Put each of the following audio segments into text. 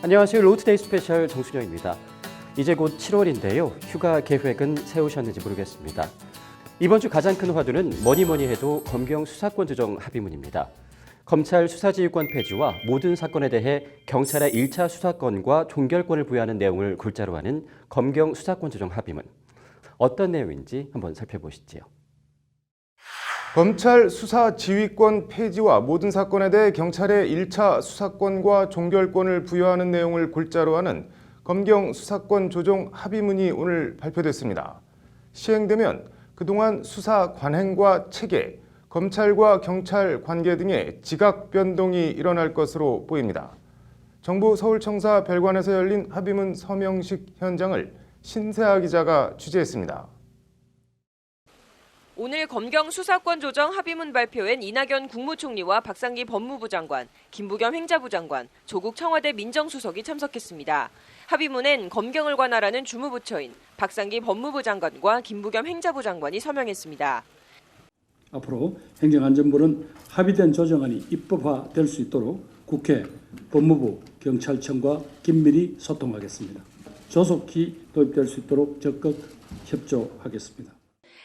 안녕하세요. 로우투데이 스페셜 정순영입니다. 이제 곧 7월인데요. 휴가 계획은 세우셨는지 모르겠습니다. 이번 주 가장 큰 화두는 뭐니 해도 검경 수사권 조정 합의문입니다. 검찰 수사지휘권 폐지와 모든 사건에 대해 경찰의 1차 수사권과 종결권을 부여하는 내용을 골자로 하는 검경 수사권 조정 합의문. 어떤 내용인지 한번 살펴보시지요. 검찰 수사 지휘권 폐지와 모든 사건에 대해 경찰의 1차 수사권과 종결권을 부여하는 내용을 골자로 하는 검경 수사권 조정 합의문이 오늘 발표됐습니다. 시행되면 그동안 수사 관행과 체계, 검찰과 경찰 관계 등의 지각 변동이 일어날 것으로 보입니다. 정부 서울청사 별관에서 열린 합의문 서명식 현장을 신세아 기자가 취재했습니다. 오늘 검경 수사권 조정 합의문 발표엔 이낙연 국무총리와 박상기 법무부 장관, 김부겸 행자부 장관, 조국 청와대 민정수석이 참석했습니다. 합의문엔 검경을 관할하는 주무부처인 박상기 법무부 장관과 김부겸 행자부 장관이 서명했습니다. 앞으로 행정안전부는 합의된 조정안이 입법화될 수 있도록 국회, 법무부, 경찰청과 긴밀히 소통하겠습니다. 조속히 도입될 수 있도록 적극 협조하겠습니다.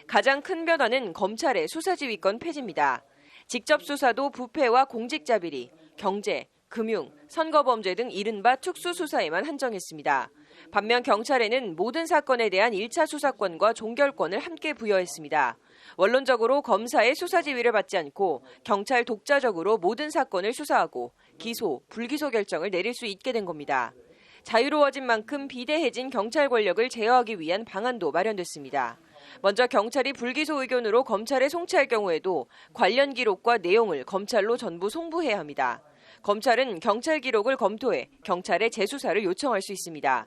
가장 큰 변화는 검찰의 수사지휘권 폐지입니다. 직접 수사도 부패와 공직자비리, 경제, 금융, 선거범죄 등 이른바 특수수사에만 한정했습니다. 반면 경찰에는 모든 사건에 대한 1차 수사권과 종결권을 함께 부여했습니다. 원론적으로 검사의 수사지휘를 받지 않고 경찰 독자적으로 모든 사건을 수사하고 기소, 불기소 결정을 내릴 수 있게 된 겁니다. 자유로워진 만큼 비대해진 경찰 권력을 제어하기 위한 방안도 마련됐습니다. 먼저 경찰이 불기소 의견으로 검찰에 송치할 경우에도 관련 기록과 내용을 검찰로 전부 송부해야 합니다. 검찰은 경찰 기록을 검토해 경찰에 재수사를 요청할 수 있습니다.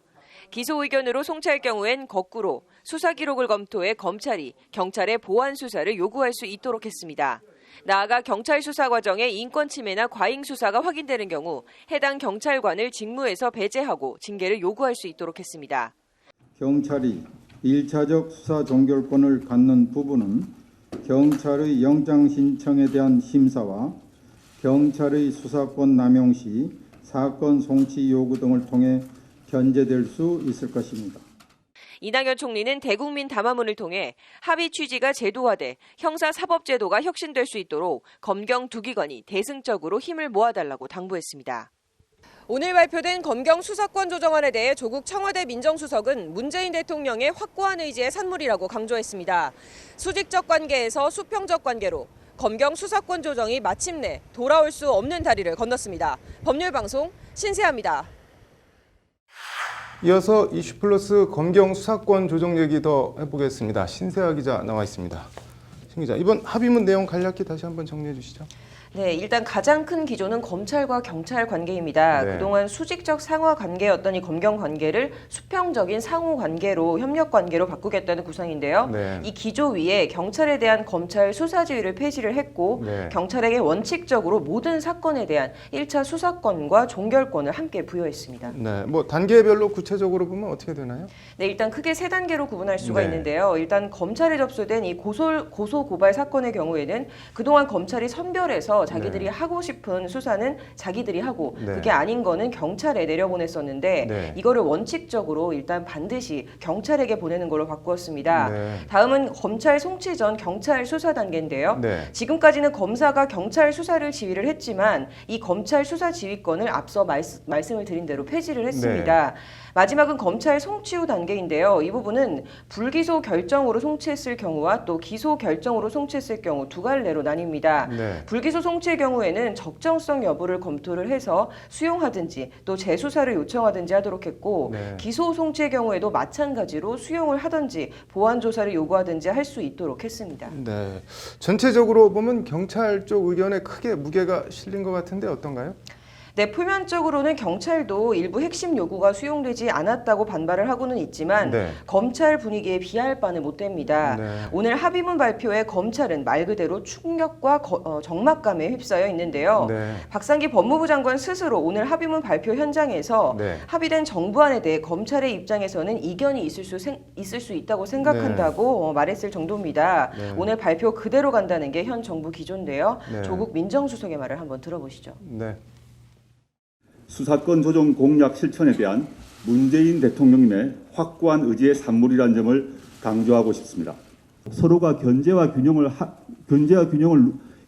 기소 의견으로 송치할 경우엔 거꾸로 수사 기록을 검토해 검찰이 경찰에 보완 수사를 요구할 수 있도록 했습니다. 나아가 경찰 수사 과정에 인권 침해나 과잉 수사가 확인되는 경우 해당 경찰관을 직무에서 배제하고 징계를 요구할 수 있도록 했습니다. 경찰이 1차적 수사 종결권을 갖는 부분은 경찰의 영장 신청에 대한 심사와 경찰의 수사권 남용 시 사건 송치 요구 등을 통해 견제될 수 있을 것입니다. 이낙연 총리는 대국민 담화문을 통해 합의 취지가 제도화돼 형사사법제도가 혁신될 수 있도록 검경 두 기관이 대승적으로 힘을 모아달라고 당부했습니다. 오늘 발표된 검경 수사권 조정안에 대해 조국 청와대 민정수석은 문재인 대통령의 확고한 의지의 산물이라고 강조했습니다. 수직적 관계에서 수평적 관계로 검경 수사권 조정이 마침내 돌아올 수 없는 다리를 건넜습니다. 법률방송 신세아입니다. 이어서 이슈플러스 검경 수사권 조정 얘기 더 해보겠습니다. 신세아 기자 나와 있습니다. 신 기자, 이번 합의문 내용 간략히 다시 한번 정리해 주시죠. 네, 일단 가장 큰 기조는 검찰과 경찰 관계입니다. 네. 그동안 수직적 상하 관계였던 이 검경 관계를 수평적인 상호 관계로 협력 관계로 바꾸겠다는 구상인데요. 네. 이 기조 위에 경찰에 대한 검찰 수사지휘를 폐지를 했고 네. 경찰에게 원칙적으로 모든 사건에 대한 1차 수사권과 종결권을 함께 부여했습니다. 네, 뭐 단계별로 구체적으로 보면 어떻게 되나요? 네, 일단 크게 세 단계로 구분할 수가 네. 있는데요. 일단 검찰에 접수된 이 고소 고발 사건의 경우에는 그동안 검찰이 선별해서 자기들이 네. 하고 싶은 수사는 자기들이 하고 네. 그게 아닌 거는 경찰에 내려보냈었는데 네. 이거를 원칙적으로 일단 반드시 경찰에게 보내는 걸로 바꾸었습니다. 네. 다음은 검찰 송치 전 경찰 수사 단계인데요. 네. 지금까지는 검사가 경찰 수사를 지휘를 했지만 이 검찰 수사 지휘권을 앞서 말씀을 드린 대로 폐지를 했습니다. 마지막은 검찰 송치 후 단계인데요. 이 부분은 불기소 결정으로 송치했을 경우와 또 기소 결정으로 송치했을 경우 두 갈래로 나뉩니다. 네. 불기소 송치의 경우에는 적정성 여부를 검토를 해서 수용하든지 또 재수사를 요청하든지 하도록 했고 네. 기소 송치의 경우에도 마찬가지로 수용을 하든지 보완 조사를 요구하든지 할 수 있도록 했습니다. 네. 전체적으로 보면 경찰 쪽 의견에 크게 무게가 실린 것 같은데 어떤가요? 네, 표면적으로는 경찰도 일부 핵심 요구가 수용되지 않았다고 반발을 하고는 있지만 네. 검찰 분위기에 비할 바는 못 됩니다. 네. 오늘 합의문 발표에 검찰은 말 그대로 충격과 적막감에 휩싸여 있는데요. 네. 박상기 법무부 장관 스스로 오늘 합의문 발표 현장에서 네. 합의된 정부안에 대해 검찰의 입장에서는 이견이 있을 수 있다고 생각한다고 말했을 정도입니다. 네. 오늘 발표 그대로 간다는 게 현 정부 기조인데요. 네. 조국 민정수석의 말을 한번 들어보시죠. 네. 수사권 조정 공약 실천에 대한 문재인 대통령님의 확고한 의지의 산물이라는 점을 강조하고 싶습니다. 서로가 견제와 균형을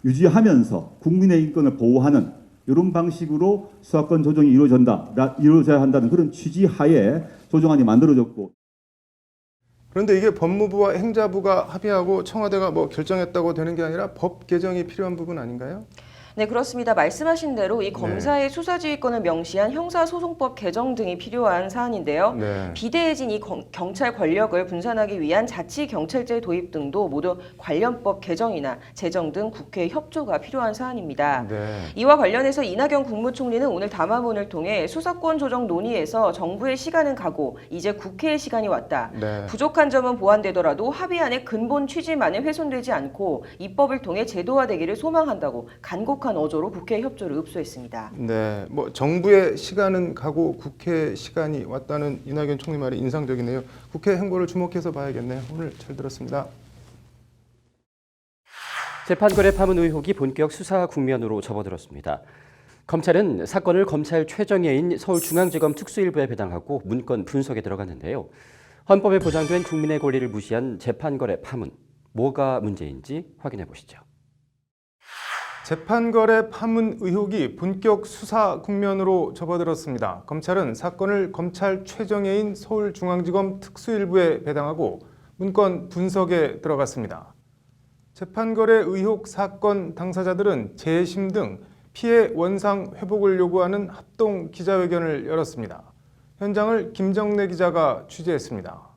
유지하면서 국민의 인권을 보호하는 이런 방식으로 수사권 조정이 이루어져야 한다는 그런 취지 하에 조정안이 만들어졌고. 그런데 이게 법무부와 행자부가 합의하고 청와대가 결정했다고 되는 게 아니라 법 개정이 필요한 부분 아닌가요? 네, 그렇습니다. 말씀하신 대로 이 검사의 수사지휘권을 명시한 형사소송법 개정 등이 필요한 사안인데요. 네. 비대해진 이 경찰 권력을 분산하기 위한 자치경찰제 도입 등도 모두 관련법 개정이나 제정 등 국회 협조가 필요한 사안입니다. 네. 이와 관련해서 이낙연 국무총리는 오늘 담화문을 통해 수사권 조정 논의에서 정부의 시간은 가고 이제 국회의 시간이 왔다. 네. 부족한 점은 보완되더라도 합의안의 근본 취지만은 훼손되지 않고 입법을 통해 제도화되기를 소망한다고 간곡한 어조로 국회 협조를 읍소했습니다. 네, 정부의 시간은 가고 국회 시간이 왔다는 이낙연 총리 말이 인상적이네요. 국회 행보를 주목해서 봐야겠네요. 오늘 잘 들었습니다. 재판거래 파문 의혹이 본격 수사 국면으로 접어들었습니다. 검찰은 사건을 검찰 최정예인 서울중앙지검 특수일부에 배당하고 문건 분석에 들어갔는데요. 헌법에 보장된 국민의 권리를 무시한 재판거래 파문, 뭐가 문제인지 확인해 보시죠. 재판거래 파문 의혹이 본격 수사 국면으로 접어들었습니다. 검찰은 사건을 검찰 최정예인 서울중앙지검 특수일부에 배당하고 문건 분석에 들어갔습니다. 재판거래 의혹 사건 당사자들은 재심 등 피해 원상 회복을 요구하는 합동 기자회견을 열었습니다. 현장을 김정래 기자가 취재했습니다.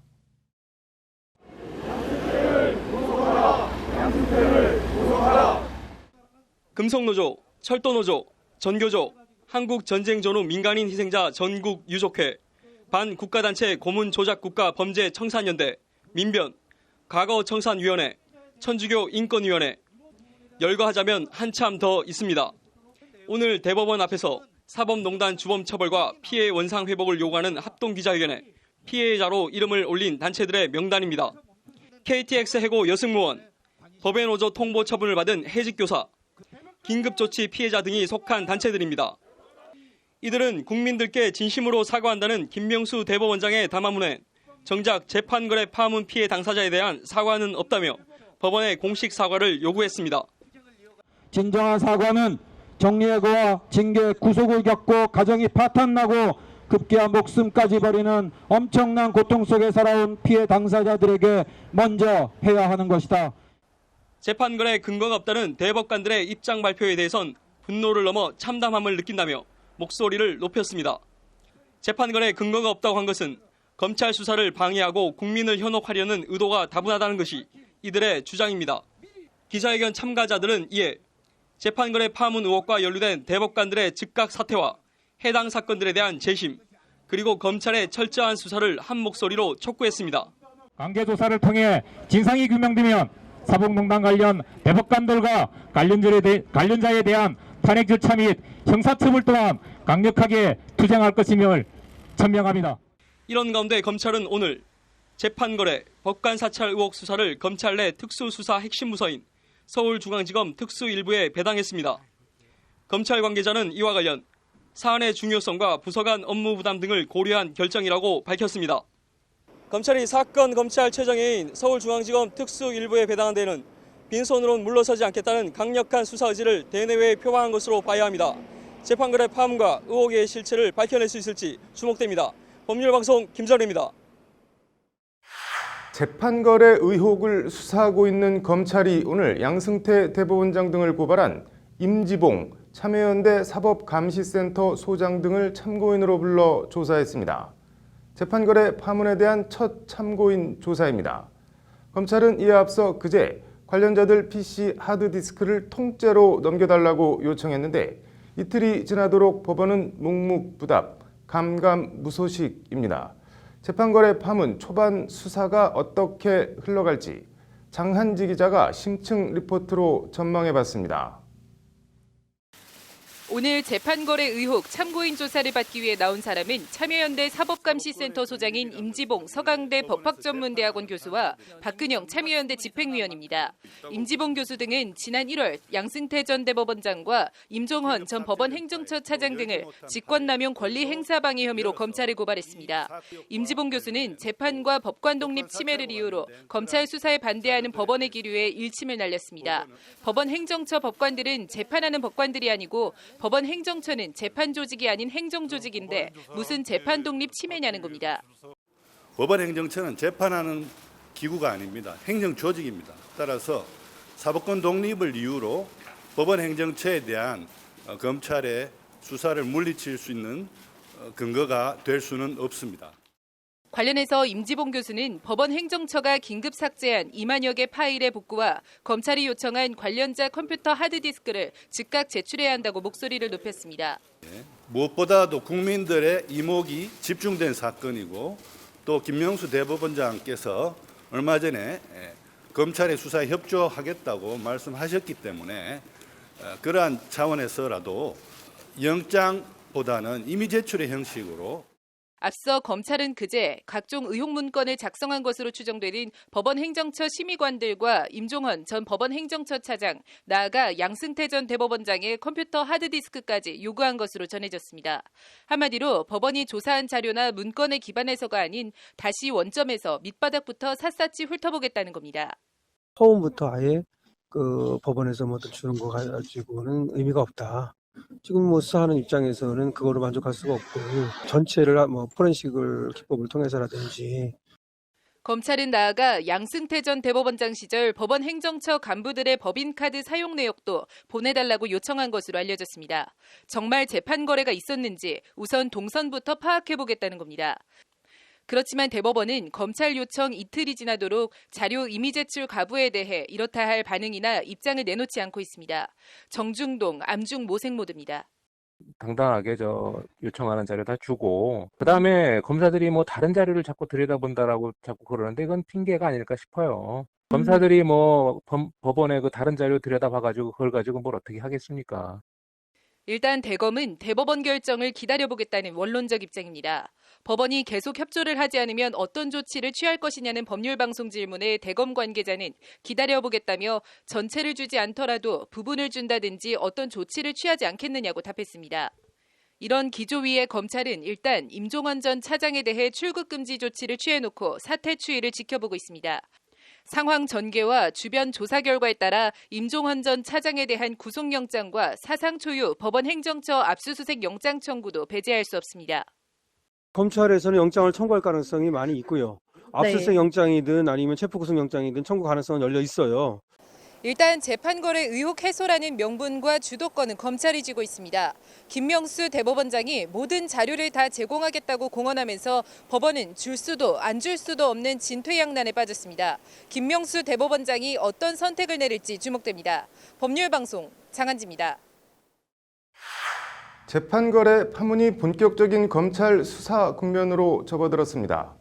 금속노조, 철도노조, 전교조, 한국전쟁전후 민간인 희생자 전국유족회, 반국가단체 고문조작국가 범죄청산연대, 민변, 과거청산위원회, 천주교 인권위원회, 열거하자면 한참 더 있습니다. 오늘 대법원 앞에서 사법농단 주범처벌과 피해 원상회복을 요구하는 합동기자회견에 피해자로 이름을 올린 단체들의 명단입니다. KTX 해고 여승무원, 법외노조 통보 처분을 받은 해직교사, 긴급조치 피해자 등이 속한 단체들입니다. 이들은 국민들께 진심으로 사과한다는 김명수 대법원장의 담화문에 정작 재판거래 파문 피해 당사자에 대한 사과는 없다며 법원에 공식 사과를 요구했습니다. 진정한 사과는 정리해고와 징계 구속을 겪고 가정이 파탄나고 급기야 목숨까지 버리는 엄청난 고통 속에 살아온 피해 당사자들에게 먼저 해야 하는 것이다. 재판거래 근거가 없다는 대법관들의 입장 발표에 대해선 분노를 넘어 참담함을 느낀다며 목소리를 높였습니다. 재판거래 근거가 없다고 한 것은 검찰 수사를 방해하고 국민을 현혹하려는 의도가 다분하다는 것이 이들의 주장입니다. 기자회견 참가자들은 이에 재판거래 파문 의혹과 연루된 대법관들의 즉각 사퇴와 해당 사건들에 대한 재심, 그리고 검찰의 철저한 수사를 한 목소리로 촉구했습니다. 관계조사를 통해 진상이 규명되면 사법농단 관련 대법관들과 관련자에 대한 탄핵 절차 및 형사처벌 또한 강력하게 투쟁할 것임을 천명합니다. 이런 가운데 검찰은 오늘 재판거래, 법관 사찰 의혹 수사를 검찰 내 특수수사 핵심 부서인 서울중앙지검 특수일부에 배당했습니다. 검찰 관계자는 이와 관련 사안의 중요성과 부서 간 업무 부담 등을 고려한 결정이라고 밝혔습니다. 검찰이 사건 검찰 최정예인 서울중앙지검 특수일부에 배당한 데에는 빈손으로는 물러서지 않겠다는 강력한 수사 의지를 대내외에 표방한 것으로 봐야 합니다. 재판거래 파문과 의혹의 실체를 밝혀낼 수 있을지 주목됩니다. 법률방송 김정래입니다. 재판거래 의혹을 수사하고 있는 검찰이 오늘 양승태 대법원장 등을 고발한 임지봉 참여연대 사법감시센터 소장 등을 참고인으로 불러 조사했습니다. 재판거래 파문에 대한 첫 참고인 조사입니다. 검찰은 이에 앞서 그제 관련자들 PC 하드디스크를 통째로 넘겨달라고 요청했는데 이틀이 지나도록 법원은 묵묵부답, 감감무소식입니다. 재판거래 파문 초반 수사가 어떻게 흘러갈지 장한지 기자가 심층 리포트로 전망해봤습니다. 오늘 재판거래 의혹 참고인 조사를 받기 위해 나온 사람은 참여연대 사법감시센터 소장인 임지봉 서강대 법학전문대학원 교수와 박근영 참여연대 집행위원입니다. 임지봉 교수 등은 지난 1월 양승태 전 대법원장과 임종헌 전 법원 행정처 차장 등을 직권남용 권리행사방해 혐의로 검찰에 고발했습니다. 임지봉 교수는 재판과 법관 독립 침해를 이유로 검찰 수사에 반대하는 법원의 기류에 일침을 날렸습니다. 법원 행정처 법관들은 재판하는 법관들이 아니고 법원 행정처는 재판 조직이 아닌 행정 조직인데 무슨 재판 독립 침해냐는 겁니다. 법원 행정처는 재판하는 기구가 아닙니다. 행정 조직입니다. 따라서 사법권 독립을 이유로 법원 행정처에 대한 검찰의 수사를 물리칠 수 있는 근거가 될 수는 없습니다. 관련해서 임지봉 교수는 법원 행정처가 긴급 삭제한 2만여 개 파일의 복구와 검찰이 요청한 관련자 컴퓨터 하드디스크를 즉각 제출해야 한다고 목소리를 높였습니다. 무엇보다도 국민들의 이목이 집중된 사건이고 또 김명수 대법원장께서 얼마 전에 검찰의 수사에 협조하겠다고 말씀하셨기 때문에 그러한 차원에서라도 영장보다는 임의 제출의 형식으로 앞서 검찰은 그제 각종 의혹 문건을 작성한 것으로 추정되는 법원 행정처 심의관들과 임종헌 전 법원 행정처 차장, 나아가 양승태 전 대법원장의 컴퓨터 하드디스크까지 요구한 것으로 전해졌습니다. 한마디로 법원이 조사한 자료나 문건에 기반해서가 아닌 다시 원점에서 밑바닥부터 샅샅이 훑어보겠다는 겁니다. 처음부터 아예 그 법원에서 뭐 주는 거 가지고는 의미가 없다. 지금 뭐 수사하는 입장에서는 그거로 만족할 수가 없고 전체를 뭐 포렌식을 기법을 통해서라든지. 검찰은 나아가 양승태 전 대법원장 시절 법원 행정처 간부들의 법인카드 사용 내역도 보내달라고 요청한 것으로 알려졌습니다. 정말 재판 거래가 있었는지 우선 동선부터 파악해보겠다는 겁니다. 그렇지만 대법원은 검찰 요청 이틀이 지나도록 자료 임의 제출 가부에 대해 이렇다 할 반응이나 입장을 내놓지 않고 있습니다. 정중동, 암중 모색 모드입니다. 당당하게 요청하는 자료 다 주고 그다음에 검사들이 뭐 다른 자료를 자꾸 들여다본다라고 자꾸 그러는데 이건 핑계가 아닐까 싶어요. 검사들이 뭐 법원에 그 다른 자료 들여다봐가지고 그걸 가지고 뭘 어떻게 하겠습니까? 일단 대검은 대법원 결정을 기다려보겠다는 원론적 입장입니다. 법원이 계속 협조를 하지 않으면 어떤 조치를 취할 것이냐는 법률방송 질문에 대검 관계자는 기다려보겠다며 전체를 주지 않더라도 부분을 준다든지 어떤 조치를 취하지 않겠느냐고 답했습니다. 이런 기조 위에 검찰은 일단 임종헌 전 차장에 대해 출국 금지 조치를 취해놓고 사태 추이를 지켜보고 있습니다. 상황 전개와 주변 조사 결과에 따라 임종헌 전 차장에 대한 구속영장과 사상 초유 법원 행정처 압수수색 영장 청구도 배제할 수 없습니다. 검찰에서는 영장을 청구할 가능성이 많이 있고요. 압수수색 영장이든 아니면 체포구속영장이든 청구 가능성은 열려 있어요. 일단 재판거래 의혹 해소라는 명분과 주도권은 검찰이 쥐고 있습니다. 김명수 대법원장이 모든 자료를 다 제공하겠다고 공언하면서 법원은 줄 수도 안 줄 수도 없는 진퇴양난에 빠졌습니다. 김명수 대법원장이 어떤 선택을 내릴지 주목됩니다. 법률방송 장한지입니다. 재판거래 파문이 본격적인 검찰 수사 국면으로 접어들었습니다.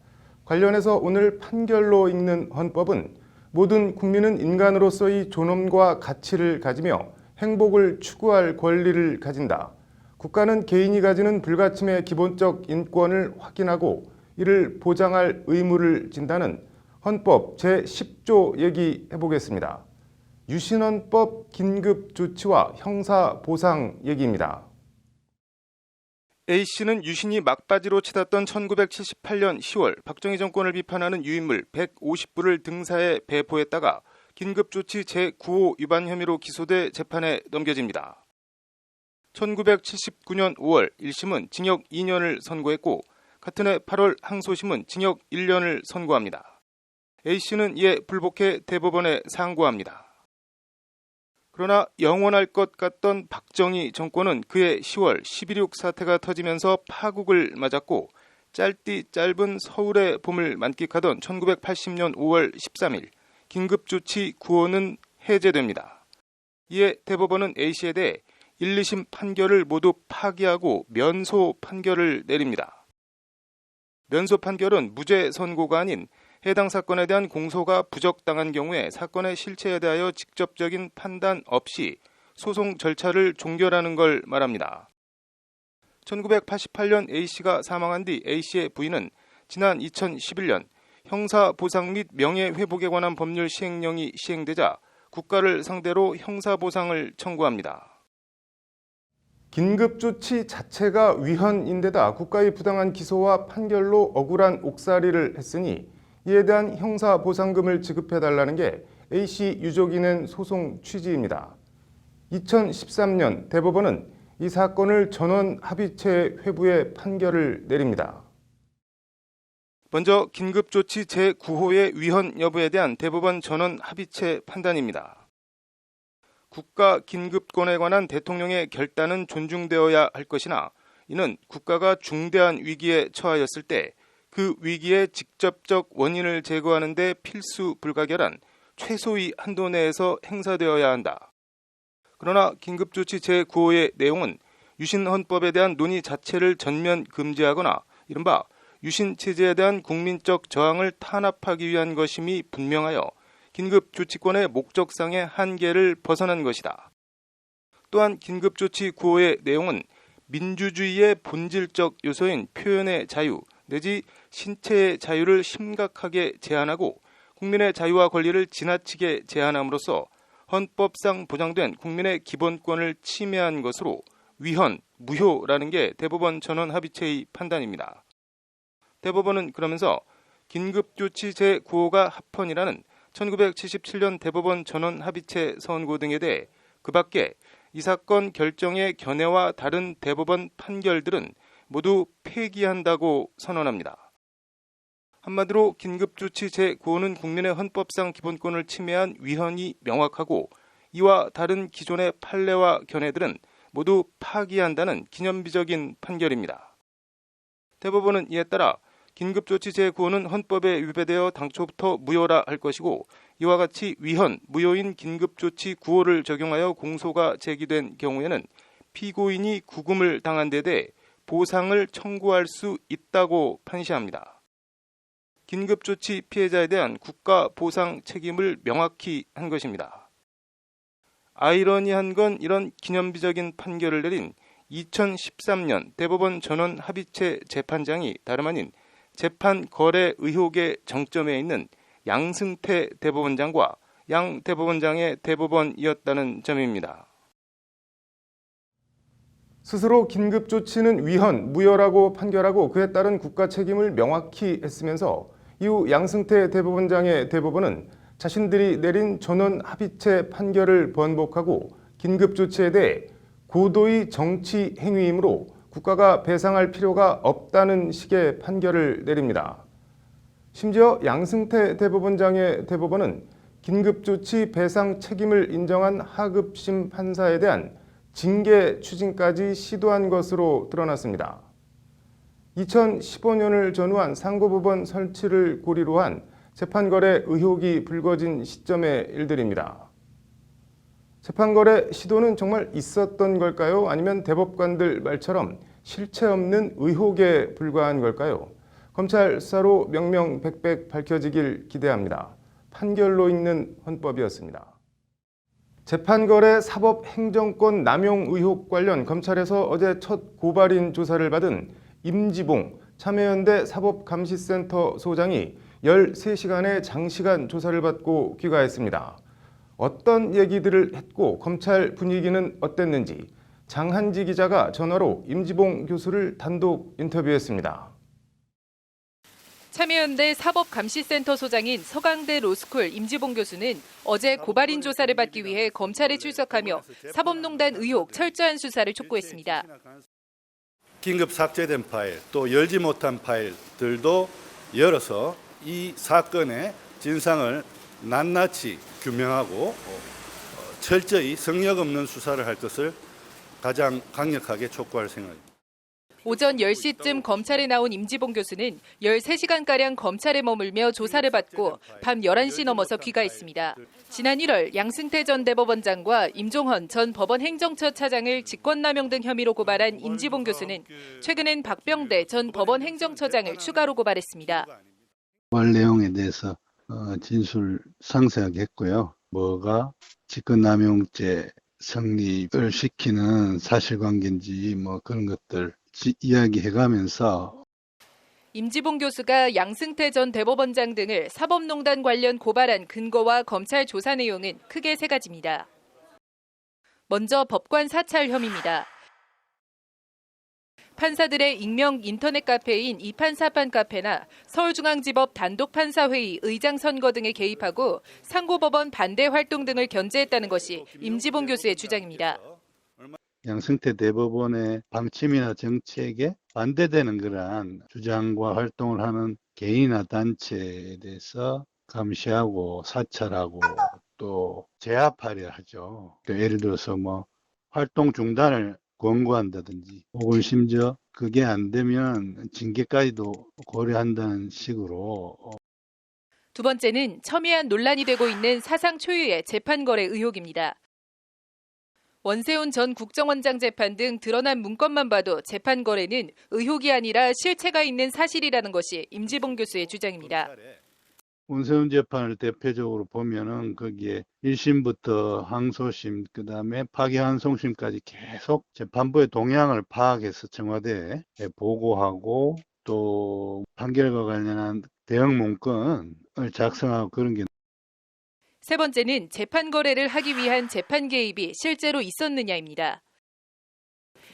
관련해서 오늘 판결로 읽는 헌법은 모든 국민은 인간으로서의 존엄과 가치를 가지며 행복을 추구할 권리를 가진다. 국가는 개인이 가지는 불가침의 기본적 인권을 확인하고 이를 보장할 의무를 진다는 헌법 제10조 얘기해보겠습니다. 유신헌법 긴급조치와 형사보상 얘기입니다. A씨는 유신이 막바지로 치닫던 1978년 10월 박정희 정권을 비판하는 유인물 150부를 등사해 배포했다가 긴급조치 제9호 위반 혐의로 기소돼 재판에 넘겨집니다. 1979년 5월 1심은 징역 2년을 선고했고 같은 해 8월 항소심은 징역 1년을 선고합니다. A씨는 이에 불복해 대법원에 상고합니다. 그러나 영원할 것 같던 박정희 정권은 그해 10월 11.6 사태가 터지면서 파국을 맞았고 짧디 짧은 서울의 봄을 만끽하던 1980년 5월 13일 긴급조치 9호는 해제됩니다. 이에 대법원은 A씨에 대해 1, 2심 판결을 모두 파기하고 면소 판결을 내립니다. 면소 판결은 무죄 선고가 아닌 해당 사건에 대한 공소가 부적당한 경우에 사건의 실체에 대하여 직접적인 판단 없이 소송 절차를 종결하는 걸 말합니다. 1988년 A씨가 사망한 뒤 A씨의 부인은 지난 2011년 형사보상 및 명예회복에 관한 법률 시행령이 시행되자 국가를 상대로 형사보상을 청구합니다. 긴급조치 자체가 위헌인데다 국가의 부당한 기소와 판결로 억울한 옥살이를 했으니 이에 대한 형사보상금을 지급해달라는 게 A씨 유족이 낸 소송 취지입니다. 2013년 대법원은 이 사건을 전원 합의체 회부의 판결을 내립니다. 먼저 긴급조치 제9호의 위헌 여부에 대한 대법원 전원 합의체 판단입니다. 국가 긴급권에 관한 대통령의 결단은 존중되어야 할 것이나 이는 국가가 중대한 위기에 처하였을 때 그 위기의 직접적 원인을 제거하는 데 필수 불가결한 최소의 한도 내에서 행사되어야 한다. 그러나 긴급조치 제9호의 내용은 유신헌법에 대한 논의 자체를 전면 금지하거나 이른바 유신체제에 대한 국민적 저항을 탄압하기 위한 것임이 분명하여 긴급조치권의 목적상의 한계를 벗어난 것이다. 또한 긴급조치 9호의 내용은 민주주의의 본질적 요소인 표현의 자유 내지 신체의 자유를 심각하게 제한하고 국민의 자유와 권리를 지나치게 제한함으로써 헌법상 보장된 국민의 기본권을 침해한 것으로 위헌, 무효라는 게 대법원 전원 합의체의 판단입니다. 대법원은 그러면서 긴급조치 제9호가 합헌이라는 1977년 대법원 전원 합의체 선고 등에 대해 그 밖에 이 사건 결정의 견해와 다른 대법원 판결들은 모두 폐기한다고 선언합니다. 한마디로 긴급조치 제9호는 국민의 헌법상 기본권을 침해한 위헌이 명확하고 이와 다른 기존의 판례와 견해들은 모두 파기한다는 기념비적인 판결입니다. 대법원은 이에 따라 긴급조치 제9호는 헌법에 위배되어 당초부터 무효라 할 것이고 이와 같이 위헌, 무효인 긴급조치 9호를 적용하여 공소가 제기된 경우에는 피고인이 구금을 당한 데 대해 보상을 청구할 수 있다고 판시합니다. 긴급조치 피해자에 대한 국가 보상 책임을 명확히 한 것입니다. 아이러니한 건 이런 기념비적인 판결을 내린 2013년 대법원 전원 합의체 재판장이 다름 아닌 재판 거래 의혹의 정점에 있는 양승태 대법원장과 양 대법원장의 대법원이었다는 점입니다. 스스로 긴급조치는 위헌, 무효라고 판결하고 그에 따른 국가 책임을 명확히 했으면서 이후 양승태 대법원장의 대법원은 자신들이 내린 전원 합의체 판결을 번복하고 긴급조치에 대해 고도의 정치 행위이므로 국가가 배상할 필요가 없다는 식의 판결을 내립니다. 심지어 양승태 대법원장의 대법원은 긴급조치 배상 책임을 인정한 하급심 판사에 대한 징계 추진까지 시도한 것으로 드러났습니다. 2015년을 전후한 상고법원 설치를 고리로 한 재판거래 의혹이 불거진 시점의 일들입니다. 재판거래 시도는 정말 있었던 걸까요? 아니면 대법관들 말처럼 실체 없는 의혹에 불과한 걸까요? 검찰 수사로 명명백백 밝혀지길 기대합니다. 판결로 있는 헌법이었습니다. 재판거래 사법행정권 남용 의혹 관련 검찰에서 어제 첫 고발인 조사를 받은 임지봉 참여연대 사법감시센터 소장이 13시간의 장시간 조사를 받고 귀가했습니다. 어떤 얘기들을 했고 검찰 분위기는 어땠는지 장한지 기자가 전화로 임지봉 교수를 단독 인터뷰했습니다. 참여연대 사법감시센터 소장인 서강대 로스쿨 임지봉 교수는 어제 고발인 조사를 받기 위해 검찰에 출석하며 사법농단 의혹 철저한 수사를 촉구했습니다. 긴급 삭제된 파일, 또 열지 못한 파일들도 열어서 이 사건의 진상을 낱낱이 규명하고 철저히 성역 없는 수사를 할 것을 가장 강력하게 촉구할 생각입니다. 오전 10시쯤 검찰에 나온 임지봉 교수는 13시간가량 검찰에 머물며 조사를 받고 밤 11시 넘어서 귀가했습니다. 지난 1월 양승태 전 대법원장과 임종헌 전 법원 행정처 차장을 직권남용 등 혐의로 고발한 임지봉 교수는 최근엔 박병대 전 법원 행정처장을 추가로 고발했습니다. 고발 내용에 대해서 진술 상세하게 했고요. 뭐가 직권남용죄 성립을 시키는 사실관계인지 뭐 그런 것들 이야기해가면서 임지봉 교수가 양승태 전 대법원장 등을 사법농단 관련 고발한 근거와 검찰 조사 내용은 크게 세 가지입니다. 먼저 법관 사찰 혐의입니다. 판사들의 익명 인터넷 카페인 이판사판 카페나 서울중앙지법 단독판사회의 의장 선거 등에 개입하고 상고법원 반대 활동 등을 견제했다는 것이 임지봉 교수의 주장입니다. 양승태 대법원의 방침이나 정책에 반대되는 그러한 주장과 활동을 하는 개인이나 단체에 대해서 감시하고 사찰하고 또 제압하려 하죠. 예를 들어서 뭐 활동 중단을 권고한다든지 혹은 심지어 그게 안 되면 징계까지도 고려한다는 식으로. 두 번째는 첨예한 논란이 되고 있는 사상 초유의 재판 거래 의혹입니다. 원세훈 전 국정원장 재판 등 드러난 문건만 봐도 재판 거래는 의혹이 아니라 실체가 있는 사실이라는 것이 임지봉 교수의 주장입니다. 원세훈 재판을 대표적으로 보면은 거기에 1심부터 항소심, 그다음에 파기환송심까지 계속 재판부의 동향을 파악해서 청와대에 보고하고 또 판결과 관련한 대응 문건을 작성하고 그런 게. 세 번째는 재판 거래를 하기 위한 재판 개입이 실제로 있었느냐입니다.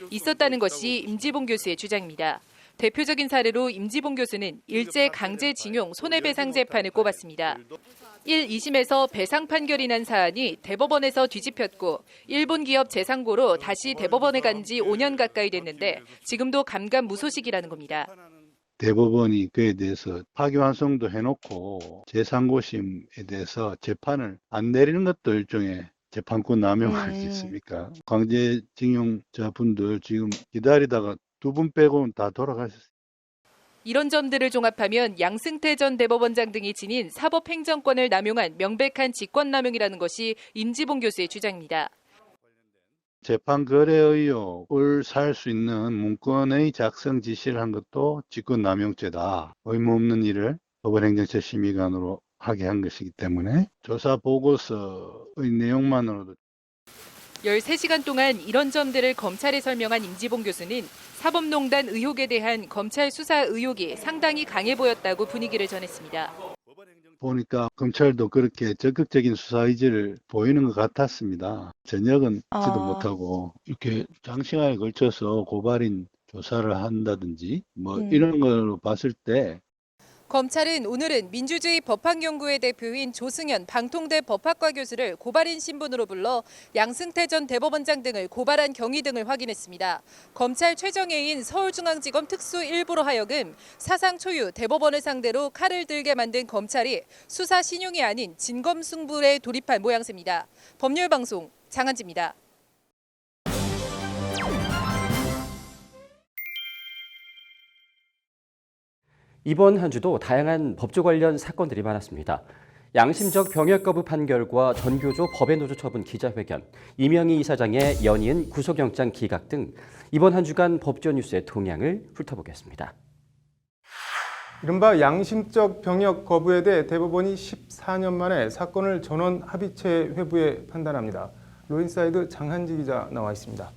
있었다는 것이 임지봉 교수의 주장입니다. 대표적인 사례로 임지봉 교수는 일제 강제징용 손해배상 재판을 꼽았습니다. 1, 2심에서 배상 판결이 난 사안이 대법원에서 뒤집혔고 일본 기업 재상고로 다시 대법원에 간 지 5년 가까이 됐는데 지금도 감감무소식이라는 겁니다. 대법원이 그에 대해서 파기환송도 해놓고 제3고심에 대해서 재판을 안 내리는 것도 일종의 재판권 남용 아니겠습니까? 강제징용자분들 지금 기다리다가 두 분 빼고는 다 돌아가셨어요. 이런 점들을 종합하면 양승태 전 대법원장 등이 지닌 사법행정권을 남용한 명백한 직권남용이라는 것이 임지봉 교수의 주장입니다. 재판 거래 의혹을 살 수 있는 문건의 작성 지시를 한 것도 직권남용죄다. 의무 없는 일을 법원행정처 심의관으로 하게 한 것이기 때문에 조사 보고서의 내용만으로도 13시간 동안 이런 점들을 검찰에 설명한 임지봉 교수는 사법농단 의혹에 대한 검찰 수사 의혹이 상당히 강해 보였다고 분위기를 전했습니다. 보니까 검찰도 그렇게 적극적인 수사 의지를 보이는 것 같았습니다. 저녁은 지도 못하고 이렇게 장시간에 걸쳐서 고발인 조사를 한다든지 뭐 이런 걸로 봤을 때 검찰은 오늘은 민주주의 법학연구회 대표인 조승현 방통대 법학과 교수를 고발인 신분으로 불러 양승태 전 대법원장 등을 고발한 경위 등을 확인했습니다. 검찰 최정예인 서울중앙지검 특수 1부로 하여금 사상 초유 대법원을 상대로 칼을 들게 만든 검찰이 수사 신용이 아닌 진검승부에 돌입한 모양새입니다. 법률방송 장한지입니다. 이번 한 주도 다양한 법조 관련 사건들이 많았습니다. 양심적 병역 거부 판결과 전교조 법의 노조 처분 기자회견, 이명희 이사장의 연이은 구속영장 기각 등 이번 한 주간 법조 뉴스의 동향을 훑어보겠습니다. 이른바 양심적 병역 거부에 대해 대법원이 14년 만에 사건을 전원 합의체 회부에 판단합니다. 로인사이드 장한지 기자 나와 있습니다.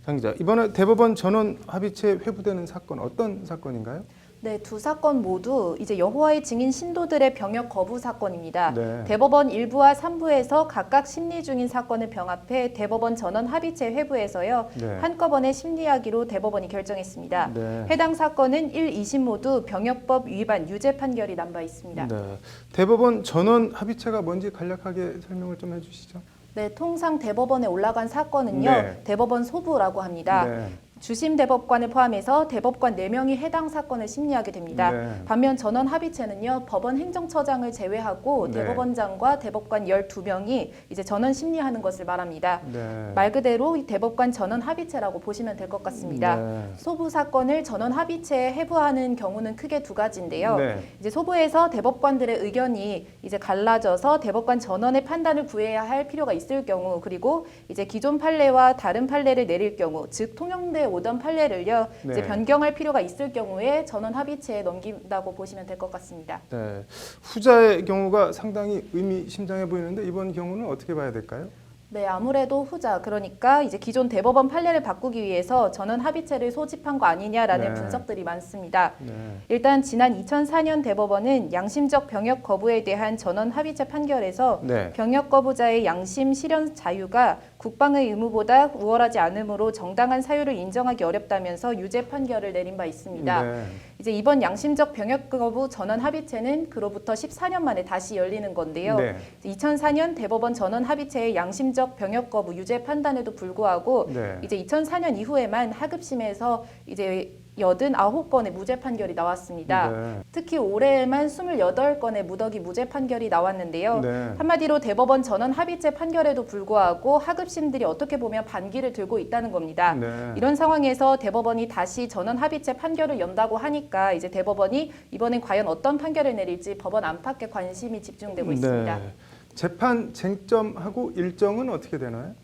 장 기자, 이번에 대법원 전원 합의체 회부되는 사건 어떤 사건인가요? 네, 두 사건 모두 이제 여호와의 증인 신도들의 병역 거부 사건입니다. 네. 대법원 1부와 3부에서 각각 심리 중인 사건을 병합해 대법원 전원 합의체 회부에서요. 네. 한꺼번에 심리하기로 대법원이 결정했습니다. 네. 해당 사건은 1, 2심 모두 병역법 위반 유죄 판결이 난 바 있습니다. 네. 대법원 전원 합의체가 뭔지 간략하게 설명을 좀 해주시죠. 네, 통상 대법원에 올라간 사건은요. 네. 대법원 소부라고 합니다. 네. 주심 대법관을 포함해서 대법관 4명이 해당 사건을 심리하게 됩니다. 네. 반면 전원 합의체는요. 법원 행정처장을 제외하고 네. 대법원장과 대법관 12명이 이제 전원 심리하는 것을 말합니다. 네. 말 그대로 대법관 전원 합의체라고 보시면 될 것 같습니다. 네. 소부 사건을 전원 합의체에 회부하는 경우는 크게 두 가지인데요. 네. 이제 소부에서 대법관들의 의견이 이제 갈라져서 대법관 전원의 판단을 구해야 할 필요가 있을 경우, 그리고 이제 기존 판례와 다른 판례를 내릴 경우, 즉 통용돼 오던 판례를요. 네. 이제 변경할 필요가 있을 경우에 전원 합의체에 넘긴다고 보시면 될 것 같습니다. 네. 후자의 경우가 상당히 의미심장해 보이는데 이번 경우는 어떻게 봐야 될까요? 네, 아무래도 후자. 그러니까 이제 기존 대법원 판례를 바꾸기 위해서 전원 합의체를 소집한 거 아니냐라는 네. 분석들이 많습니다. 네. 일단 지난 2004년 대법원은 양심적 병역 거부에 대한 전원 합의체 판결에서 네. 병역 거부자의 양심 실현 자유가 국방의 의무보다 우월하지 않으므로 정당한 사유를 인정하기 어렵다면서 유죄 판결을 내린 바 있습니다. 네. 이제 이번 양심적 병역 거부 전원 합의체는 그로부터 14년 만에 다시 열리는 건데요. 네. 2004년 대법원 전원 합의체의 양심적 병역 거부 유죄 판단에도 불구하고 네. 이제 2004년 이후에만 하급심에서 이제 89건의 무죄 판결이 나왔습니다. 네. 특히 올해에만 28건의 무더기 무죄 판결이 나왔는데요. 네. 한마디로 대법원 전원 합의체 판결에도 불구하고 하급심들이 어떻게 보면 반기를 들고 있다는 겁니다. 네. 이런 상황에서 대법원이 다시 전원 합의체 판결을 연다고 하니까 이제 대법원이 이번엔 과연 어떤 판결을 내릴지 법원 안팎에 관심이 집중되고 있습니다. 네. 재판 쟁점하고 일정은 어떻게 되나요?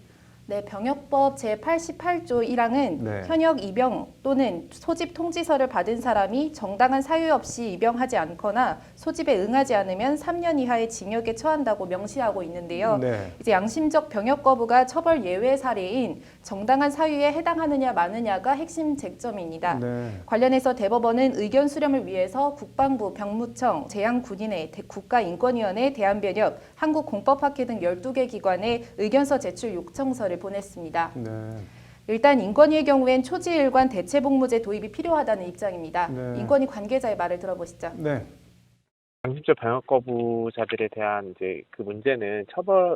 네, 병역법 제88조 1항은 네. 현역 입영 또는 소집 통지서를 받은 사람이 정당한 사유 없이 입영하지 않거나 소집에 응하지 않으면 3년 이하의 징역에 처한다고 명시하고 있는데요. 네. 이제 양심적 병역 거부가 처벌 예외 사례인 정당한 사유에 해당하느냐 마느냐가 핵심 쟁점입니다. 네. 관련해서 대법원은 의견 수렴을 위해서 국방부, 병무청, 재향군인회, 국가인권위원회, 대한변협, 한국공법학회 등 12개 기관에 의견서 제출 요청서를 보냈습니다. 네. 일단 인권위의 경우엔 초지일관 대체복무제 도입이 필요하다는 입장입니다. 네. 인권위 관계자의 말을 들어보시죠. 네. 양심적 병역 거부자들에 대한 이제 그 문제는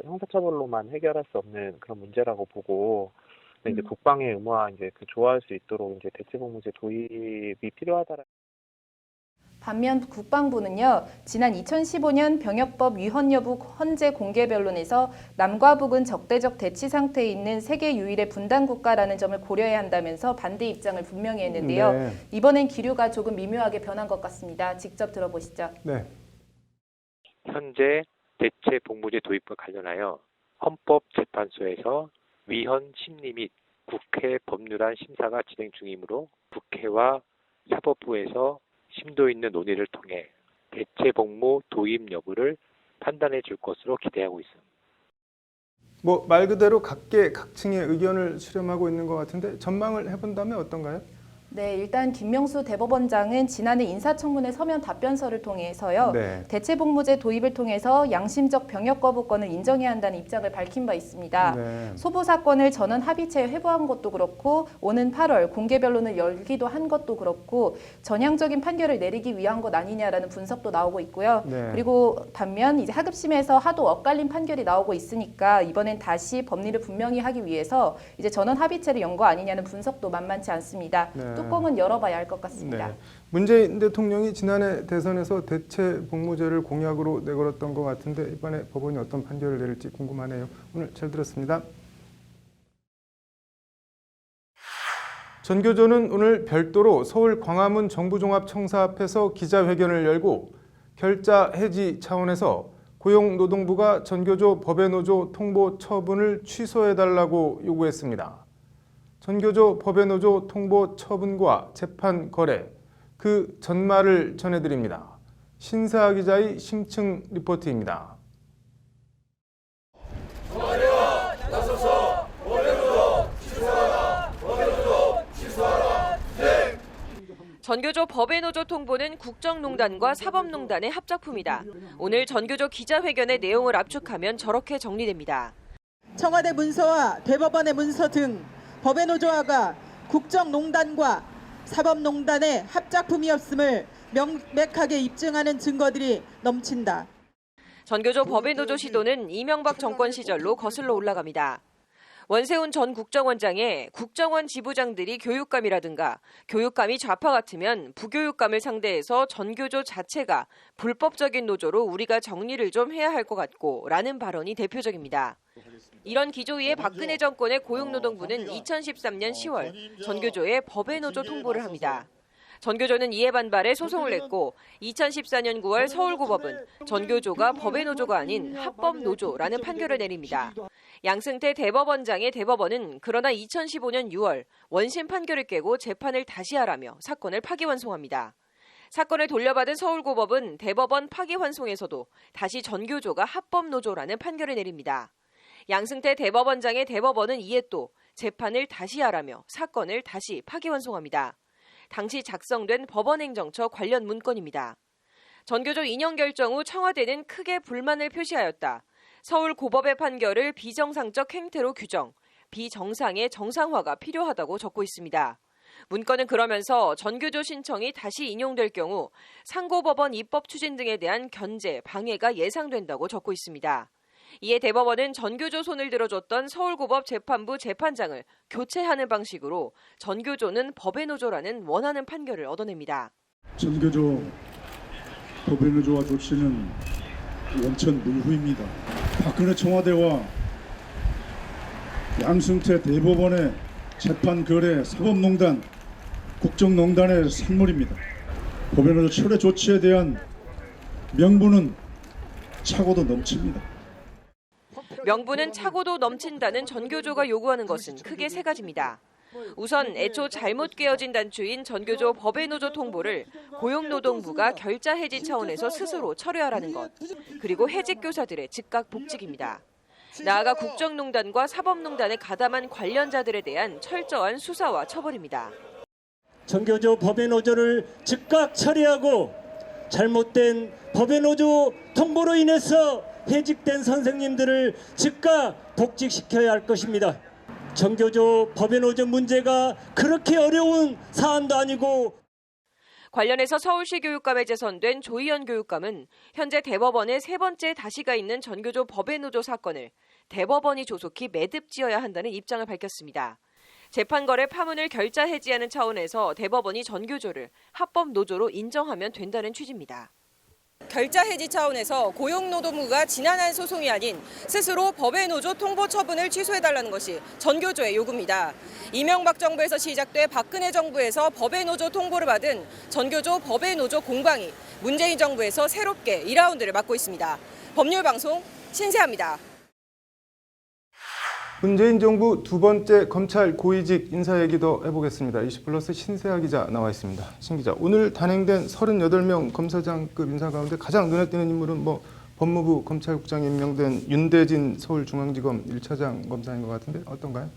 형사처벌로만 해결할 수 없는 그런 문제라고 보고, 이제 국방의 의무와 이제 그 조화할 수 있도록 이제 대체복무제 도입이 필요하다라. 반면 국방부는요, 지난 2015년 병역법 위헌 여부 헌재 공개 변론에서 남과 북은 적대적 대치 상태에 있는 세계 유일의 분단 국가라는 점을 고려해야 한다면서 반대 입장을 분명히 했는데요. 네. 이번엔 기류가 조금 미묘하게 변한 것 같습니다. 직접 들어보시죠. 네. 현재 대체 복무제 도입과 관련하여 헌법재판소에서 위헌 심리 및 국회 법률안 심사가 진행 중이므로 국회와 사법부에서 심도 있는 논의를 통해 대체 복무 도입 여부를 판단해 줄 것으로 기대하고 있습니다. 뭐 말 그대로 각계각층의 의견을 수렴하고 있는 것 같은데 전망을 해본다면 어떤가요? 네, 일단 김명수 대법원장은 지난해 인사청문회 서면 답변서를 통해서요. 네. 대체복무제 도입을 통해서 양심적 병역 거부권을 인정해야 한다는 입장을 밝힌 바 있습니다. 네. 소보 사건을 전원 합의체에 회부한 것도 그렇고 오는 8월 공개 변론을 열기도 한 것도 그렇고 전향적인 판결을 내리기 위한 것 아니냐라는 분석도 나오고 있고요. 네. 그리고 반면 이제 하급심에서 하도 엇갈린 판결이 나오고 있으니까 이번엔 다시 법리를 분명히 하기 위해서 이제 전원 합의체를 연 거 아니냐는 분석도 만만치 않습니다. 네. 뚜껑은 열어봐야 할 것 같습니다. 네. 문재인 대통령이 지난해 대선에서 대체 복무제를 공약으로 내걸었던 것 같은데 이번에 법원이 어떤 판결을 내릴지 궁금하네요. 오늘 잘 들었습니다. 전교조는 오늘 별도로 서울 광화문 정부종합청사 앞에서 기자회견을 열고 결자 해지 차원에서 고용노동부가 전교조 법외노조 통보 처분을 취소해달라고 요구했습니다. 전교조 법외노조 통보 처분과 재판 거래, 그 전말을 전해드립니다. 신사 기자의 심층 리포트입니다. 전교조 법외노조 통보는 국정농단과 사법농단의 합작품이다. 오늘 전교조 기자회견의 내용을 압축하면 저렇게 정리됩니다. 청와대 문서와 대법원의 문서 등 법외노조화가 국정농단과 사법농단의 합작품이었음을 명백하게 입증하는 증거들이 넘친다. 전교조 법외노조 시도는 이명박 정권 시절로 거슬러 올라갑니다. 원세훈 전 국정원장의 국정원 지부장들이 교육감이라든가 교육감이 좌파 같으면 부교육감을 상대해서 전교조 자체가 불법적인 노조로 우리가 정리를 좀 해야 할 것 같고 라는 발언이 대표적입니다. 이런 기조위에 박근혜 정권의 고용노동부는 2013년 10월 전교조에 법외노조 통보를 합니다. 전교조는 이에 반발해 소송을 냈고 2014년 9월 서울고법은 전교조가 법외노조가 아닌 합법노조라는 판결을 내립니다. 양승태 대법원장의 대법원은 그러나 2015년 6월 원심 판결을 깨고 재판을 다시 하라며 사건을 파기환송합니다. 사건을 돌려받은 서울고법은 대법원 파기환송에서도 다시 전교조가 합법노조라는 판결을 내립니다. 양승태 대법원장의 대법원은 이에 또 재판을 다시 하라며 사건을 다시 파기환송합니다. 당시 작성된 법원행정처 관련 문건입니다. 전교조 인용 결정 후 청와대는 크게 불만을 표시하였다. 서울고법의 판결을 비정상적 행태로 규정, 비정상의 정상화가 필요하다고 적고 있습니다. 문건은 그러면서 전교조 신청이 다시 인용될 경우 상고법원 입법 추진 등에 대한 견제, 방해가 예상된다고 적고 있습니다. 이에 대법원은 전교조 손을 들어줬던 서울고법 재판부 재판장을 교체하는 방식으로 전교조는 법의 노조라는 원하는 판결을 얻어냅니다. 전교조 법의 노조와 조치는 원천 물후입니다. 박근혜 청와대와 양승태 대법원의 재판 거래 사법농단, 국정농단의 산물입니다. 법의 노조 철회 조치에 대한 명분은 차고도 넘칩니다. 명분은 차고도 넘친다는 전교조가 요구하는 것은 크게 세 가지입니다. 우선 애초 잘못 꿰어진 단추인 전교조 법외노조 통보를 고용노동부가 결자 해지 차원에서 스스로 철회하라는 것, 그리고 해직 교사들의 즉각 복직입니다. 나아가 국정농단과 사법농단에 가담한 관련자들에 대한 철저한 수사와 처벌입니다. 전교조 법외노조를 즉각 처리하고 잘못된 법외노조 통보로 인해서 해직된 선생님들을 즉각 복직시켜야 할 것입니다. 전교조 법외노조 문제가 그렇게 어려운 사안도 아니고. 관련해서 서울시 교육감에 재선된 조희연 교육감은 현재 대법원에 세 번째 다시가 있는 전교조 법외노조 사건을 대법원이 조속히 매듭지어야 한다는 입장을 밝혔습니다. 재판거래 파문을 결자 해지하는 차원에서 대법원이 전교조를 합법노조로 인정하면 된다는 취지입니다. 결자 해지 차원에서 고용노동부가 지난한 소송이 아닌 스스로 법외노조 통보 처분을 취소해달라는 것이 전교조의 요구입니다. 이명박 정부에서 시작돼 박근혜 정부에서 법외노조 통보를 받은 전교조 법외노조 공방이 문재인 정부에서 새롭게 2라운드를 맡고 있습니다. 법률방송 신세아입니다. 문재인 정부 두 번째 검찰 고위직 인사 얘기 더 해보겠습니다. 20플러스 신세아 기자 나와 있습니다. 신 기자, 오늘 단행된 38명 검사장급 인사 가운데 가장 눈에 띄는 인물은 법무부 검찰국장에 임명된 윤대진 서울중앙지검 1차장 검사인 것 같은데 어떤가요?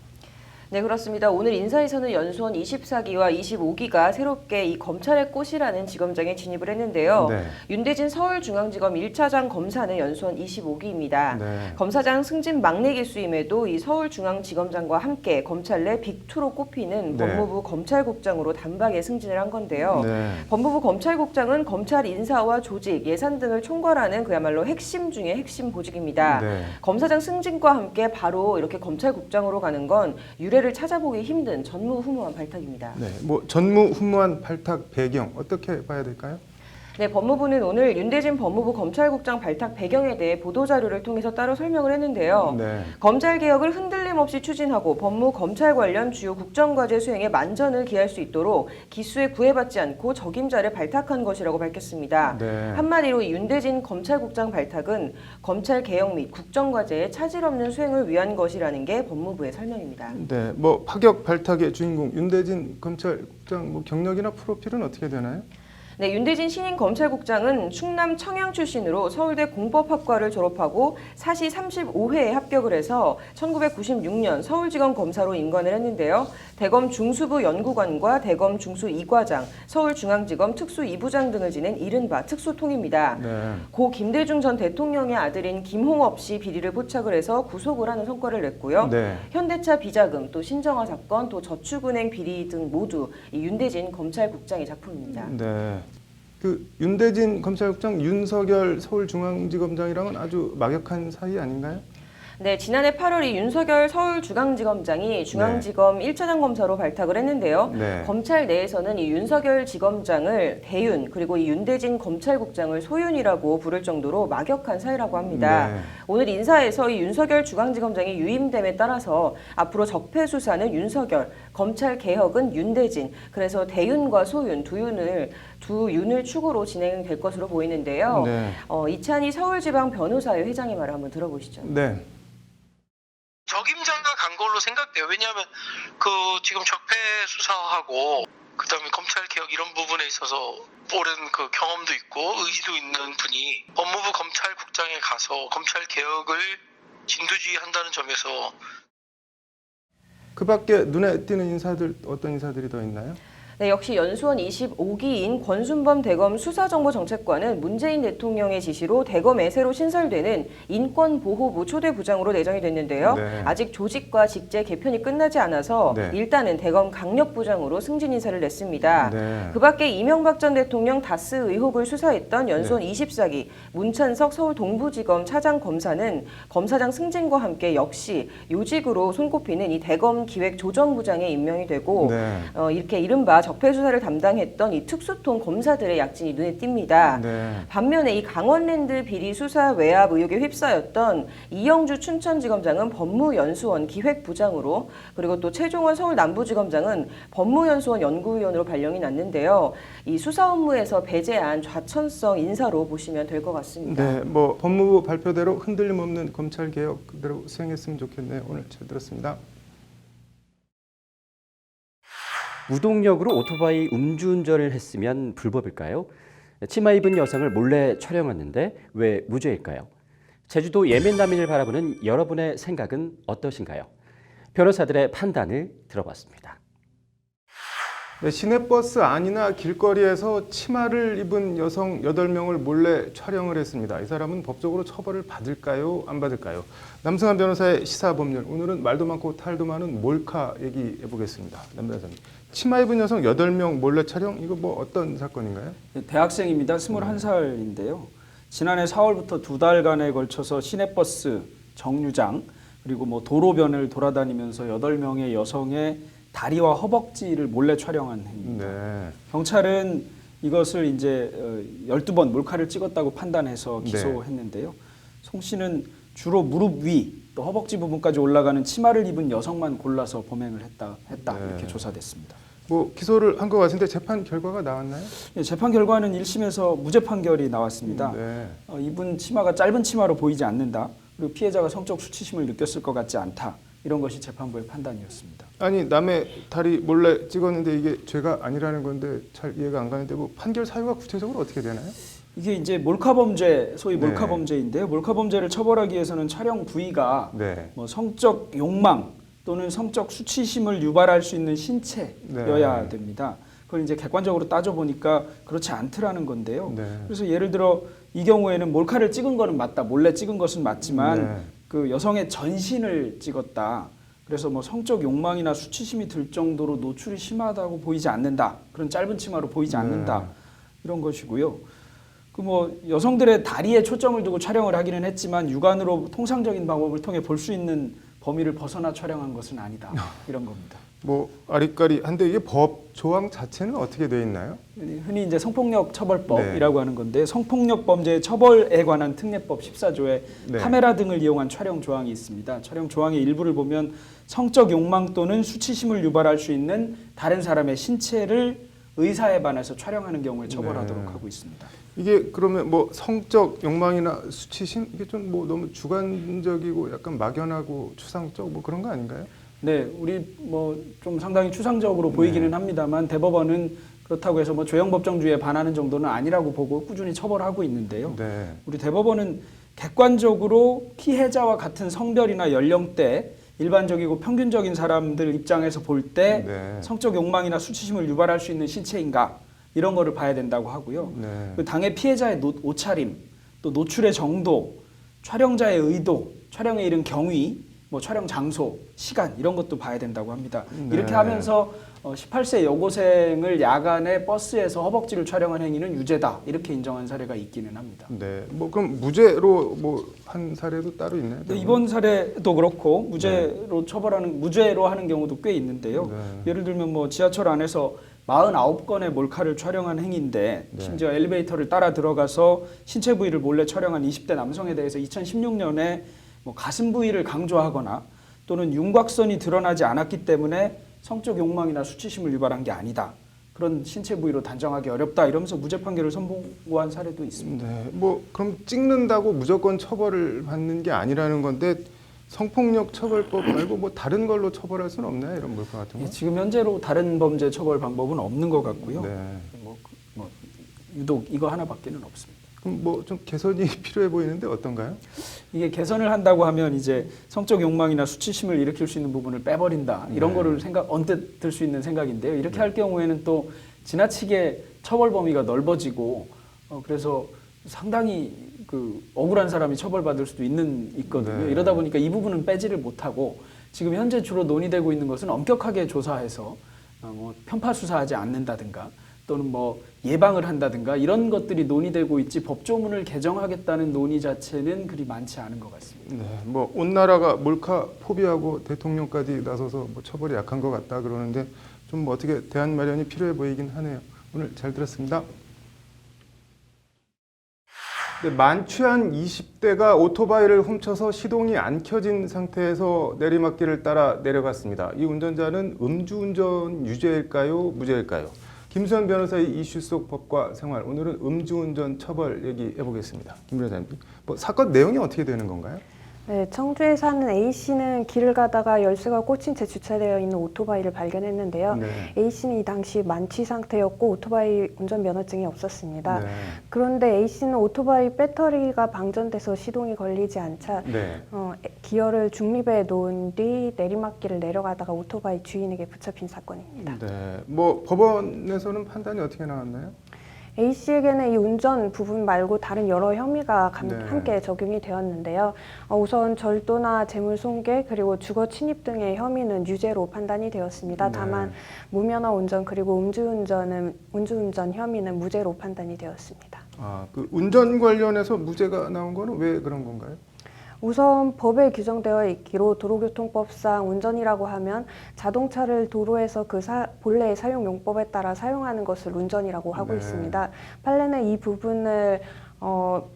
네, 그렇습니다. 오늘 인사에서는 연수원 24기와 25기가 새롭게 이 검찰의 꽃이라는 지검장에 진입을 했는데요. 네. 윤대진 서울중앙지검 1차장 검사는 연수원 25기입니다. 네. 검사장 승진 막내 기수임에도 이 서울중앙지검장과 함께 검찰 내 빅2로 꼽히는 네. 법무부 검찰국장으로 단박에 승진을 한 건데요. 네. 법무부 검찰국장은 검찰 인사와 조직, 예산 등을 총괄하는 그야말로 핵심 중에 핵심 보직입니다. 네. 검사장 승진과 함께 바로 이렇게 검찰국장으로 가는 건 유례를 찾아보기 힘든 전무후무한 발탁입니다. 네, 전무후무한 발탁 배경 어떻게 봐야 될까요? 네, 법무부는 오늘 윤대진 법무부 검찰국장 발탁 배경에 대해 보도자료를 통해서 따로 설명을 했는데요. 네. 검찰개혁을 흔들림 없이 추진하고 법무 검찰 관련 주요 국정과제 수행에 만전을 기할 수 있도록 기수에 구애받지 않고 적임자를 발탁한 것이라고 밝혔습니다. 네. 한마디로 이 윤대진 검찰국장 발탁은 검찰개혁 및 국정과제의 차질 없는 수행을 위한 것이라는 게 법무부의 설명입니다. 네, 파격 발탁의 주인공 윤대진 검찰국장 경력이나 프로필은 어떻게 되나요? 네, 윤대진 신임 검찰국장은 충남 청양 출신으로 서울대 공법학과를 졸업하고 사시 35회에 합격을 해서 1996년 서울지검 검사로 임관을 했는데요. 대검 중수부 연구관과 대검 중수 2과장, 서울중앙지검 특수 2부장 등을 지낸 이른바 특수통입니다. 네. 고 김대중 전 대통령의 아들인 김홍업 씨 비리를 포착을 해서 구속을 하는 성과를 냈고요. 네. 현대차 비자금, 또 신정아 사건, 또 저축은행 비리 등 모두 이 윤대진 검찰국장의 작품입니다. 네. 윤대진 검찰국장, 윤석열 서울중앙지검장이랑은 아주 막역한 사이 아닌가요? 네, 지난해 8월 이 윤석열 서울중앙지검장이 중앙지검 네. 1차장 검사로 발탁을 했는데요. 네. 검찰 내에서는 이 윤석열 지검장을 대윤, 그리고 이 윤대진 검찰국장을 소윤이라고 부를 정도로 막역한 사이라고 합니다. 네. 오늘 인사에서 이 윤석열 중앙지검장이 유임됨에 따라서 앞으로 적폐 수사는 윤석열, 검찰 개혁은 윤대진, 그래서 대윤과 소윤 두 윤을 축으로 진행될 것으로 보이는데요. 네. 이찬희 서울지방 변호사회 회장의 말을 한번 들어보시죠. 네. 적임자가 간 걸로 생각돼요. 왜냐하면 지금 적폐 수사하고 그다음에 검찰 개혁 이런 부분에 있어서 오랜 경험도 있고 의지도 있는 분이 법무부 검찰국장에 가서 검찰 개혁을 진두지휘한다는 점에서 그 밖에 눈에 띄는 인사들 어떤 인사들이 더 있나요? 네, 역시 연수원 25기인 권순범 대검 수사정보정책관은 문재인 대통령의 지시로 대검에 새로 신설되는 인권보호부 초대부장으로 내정이 됐는데요. 네. 아직 조직과 직제 개편이 끝나지 않아서 네. 일단은 대검 강력부장으로 승진 인사를 냈습니다. 네. 그 밖에 이명박 전 대통령 다스 의혹을 수사했던 연수원 24기 문찬석 서울 동부지검 차장검사는 검사장 승진과 함께 역시 요직으로 손꼽히는 이 대검 기획조정부장에 임명이 되고 네. 이렇게 이른바 적폐 수사를 담당했던 이 특수통 검사들의 약진이 눈에 띕니다. 네. 반면에 이 강원랜드 비리 수사 외압 의혹에 휩싸였던 이영주 춘천지검장은 법무연수원 기획부장으로, 그리고 또 최종원 서울 남부지검장은 법무연수원 연구위원으로 발령이 났는데요. 이 수사 업무에서 배제한 좌천성 인사로 보시면 될 것 같습니다. 네, 뭐 법무부 발표대로 흔들림 없는 검찰 개혁 그대로 수행했으면 좋겠네요. 오늘 잘 들었습니다. 무동력으로 오토바이 음주운전을 했으면 불법일까요? 치마 입은 여성을 몰래 촬영했는데 왜 무죄일까요? 제주도 예멘 난민을 바라보는 여러분의 생각은 어떠신가요? 변호사들의 판단을 들어봤습니다. 네, 시내버스 안이나 길거리에서 치마를 입은 여성 8명을 몰래 촬영을 했습니다. 이 사람은 법적으로 처벌을 받을까요? 안 받을까요? 남승환 변호사의 시사법률. 오늘은 말도 많고 탈도 많은 몰카 얘기해 보겠습니다. 남 변호사님. 치마 입은 여성 8명 몰래 촬영? 이거 뭐 어떤 사건인가요? 대학생입니다. 21살인데요. 지난해 4월부터 2달간에 걸쳐서 시내버스, 정류장, 그리고 뭐 도로변을 돌아다니면서 8명의 여성의 다리와 허벅지를 몰래 촬영한 행위입니다. 네. 경찰은 이것을 이제 12번 몰카를 찍었다고 판단해서 기소했는데요. 송 씨는 주로 무릎 위, 또 허벅지 부분까지 올라가는 치마를 입은 여성만 골라서 범행을 했다 네. 이렇게 조사됐습니다. 뭐 기소를 한 것 같은데 재판 결과가 나왔나요? 네, 재판 결과는 1심에서 무죄 판결이 나왔습니다. 네. 입은 치마가 짧은 치마로 보이지 않는다. 그리고 피해자가 성적 수치심을 느꼈을 것 같지 않다. 이런 것이 재판부의 판단이었습니다. 아니 남의 다리 몰래 찍었는데 이게 죄가 아니라는 건데 잘 이해가 안 가는데 뭐 판결 사유가 구체적으로 어떻게 되나요? 이게 이제 몰카 범죄, 소위 네. 몰카 범죄인데요. 몰카 범죄를 처벌하기 위해서는 촬영 부위가 네. 뭐 성적 욕망 또는 성적 수치심을 유발할 수 있는 신체여야 네. 됩니다. 그걸 이제 객관적으로 따져보니까 그렇지 않더라는 건데요. 네. 그래서 예를 들어 이 경우에는 몰카를 찍은 거는 맞다. 몰래 찍은 것은 맞지만 네. 그 여성의 전신을 찍었다. 그래서 뭐 성적 욕망이나 수치심이 들 정도로 노출이 심하다고 보이지 않는다. 그런 짧은 치마로 보이지 않는다. 이런 것이고요. 그 뭐 여성들의 다리에 초점을 두고 촬영을 하기는 했지만 육안으로 통상적인 방법을 통해 볼 수 있는 범위를 벗어나 촬영한 것은 아니다. 이런 겁니다. 뭐 아리까리한데 이게 법 조항 자체는 어떻게 돼 있나요? 흔히 이제 성폭력 처벌법이라고 하는 건데 성폭력 범죄 처벌에 관한 특례법 14조에 네. 카메라 등을 이용한 촬영 조항이 있습니다. 촬영 조항의 일부를 보면 성적 욕망 또는 수치심을 유발할 수 있는 다른 사람의 신체를 의사에 반해서 촬영하는 경우에 처벌하도록 하고 있습니다. 이게 그러면 뭐 성적 욕망이나 수치심 이게 좀 뭐 너무 주관적이고 약간 막연하고 추상적 뭐 그런 거 아닌가요? 네, 우리 뭐 좀 상당히 추상적으로 보이기는 합니다만 대법원은 그렇다고 해서 뭐 조형법정주의에 반하는 정도는 아니라고 보고 꾸준히 처벌하고 있는데요. 네. 우리 대법원은 객관적으로 피해자와 같은 성별이나 연령대 일반적이고 평균적인 사람들 입장에서 볼 때 네. 성적 욕망이나 수치심을 유발할 수 있는 신체인가 이런 거를 봐야 된다고 하고요. 네. 그 당해 피해자의 옷차림, 또 노출의 정도, 촬영자의 의도, 촬영에 이른 경위, 뭐 촬영 장소, 시간 이런 것도 봐야 된다고 합니다. 네. 이렇게 하면서 18세 여고생을 야간에 버스에서 허벅지를 촬영한 행위는 유죄다 이렇게 인정한 사례가 있기는 합니다. 네. 뭐 그럼 무죄로 뭐 한 사례도 따로 있나요? 네, 이번 사례도 그렇고 무죄로 처벌하는 무죄로 하는 경우도 꽤 있는데요. 예를 들면 뭐 지하철 안에서 49건의 몰카를 촬영한 행위인데 심지어 엘리베이터를 따라 들어가서 신체 부위를 몰래 촬영한 20대 남성에 대해서 2016년에 뭐 가슴 부위를 강조하거나 또는 윤곽선이 드러나지 않았기 때문에 성적 욕망이나 수치심을 유발한 게 아니다. 그런 신체 부위로 단정하기 어렵다 이러면서 무죄 판결을 선고한 사례도 있습니다. 네. 뭐 그럼 찍는다고 무조건 처벌을 받는 게 아니라는 건데 성폭력 처벌법 말고 뭐 다른 걸로 처벌할 수는 없나요? 이런 몰카 같은 거? 지금 현재로 다른 범죄 처벌 방법은 없는 것 같고요. 네. 뭐 유독 이거 하나밖에는 없습니다. 그럼 뭐 좀 개선이 필요해 보이는데 어떤가요? 이게 개선을 한다고 하면 이제 성적 욕망이나 수치심을 일으킬 수 있는 부분을 빼버린다 이런 네. 거를 언뜻 들 수 있는 생각인데요. 이렇게 할 경우에는 또 지나치게 처벌 범위가 넓어지고 그래서 상당히 그 억울한 사람이 처벌받을 수도 있거든요. 네. 이러다 보니까 이 부분은 빼지를 못하고 지금 현재 주로 논의되고 있는 것은 엄격하게 조사해서 뭐 편파 수사하지 않는다든가 또는 뭐 예방을 한다든가 이런 것들이 논의되고 있지 법조문을 개정하겠다는 논의 자체는 그리 많지 않은 것 같습니다. 네, 뭐 온 나라가 몰카 포비하고 대통령까지 나서서 뭐 처벌이 약한 것 같다 그러는데 좀 뭐 어떻게 대안 마련이 필요해 보이긴 하네요. 오늘 잘 들었습니다. 네, 만취한 20대가 오토바이를 훔쳐서 시동이 안 켜진 상태에서 내리막길을 따라 내려갔습니다. 이 운전자는 음주운전 유죄일까요? 무죄일까요? 김수현 변호사의 이슈 속 법과 생활. 오늘은 음주운전 처벌 얘기해 보겠습니다. 김 변호사님, 뭐 사건 내용이 어떻게 되는 건가요? 네, 청주에 사는 A씨는 길을 가다가 열쇠가 꽂힌 채 주차되어 있는 오토바이를 발견했는데요. 네. A씨는 이 당시 만취 상태였고 오토바이 운전 면허증이 없었습니다. 네. 그런데 A씨는 오토바이 배터리가 방전돼서 시동이 걸리지 않자 네. 기어를 중립에 놓은 뒤 내리막길을 내려가다가 오토바이 주인에게 붙잡힌 사건입니다. 네, 뭐 법원에서는 판단이 어떻게 나왔나요? A씨에게는 이 운전 부분 말고 다른 여러 혐의가 네. 함께 적용이 되었는데요. 우선 절도나 재물손괴 그리고 주거 침입 등의 혐의는 유죄로 판단이 되었습니다. 네. 다만 무면허 운전 그리고 음주운전 혐의는 무죄로 판단이 되었습니다. 아, 그 운전 관련해서 무죄가 나온 거는 왜 그런 건가요? 우선 법에 규정되어 있기로 도로교통법상 운전이라고 하면 자동차를 도로에서 그 본래의 사용 용법에 따라 사용하는 것을 운전이라고 하고 네. 있습니다. 판례는 이 부분을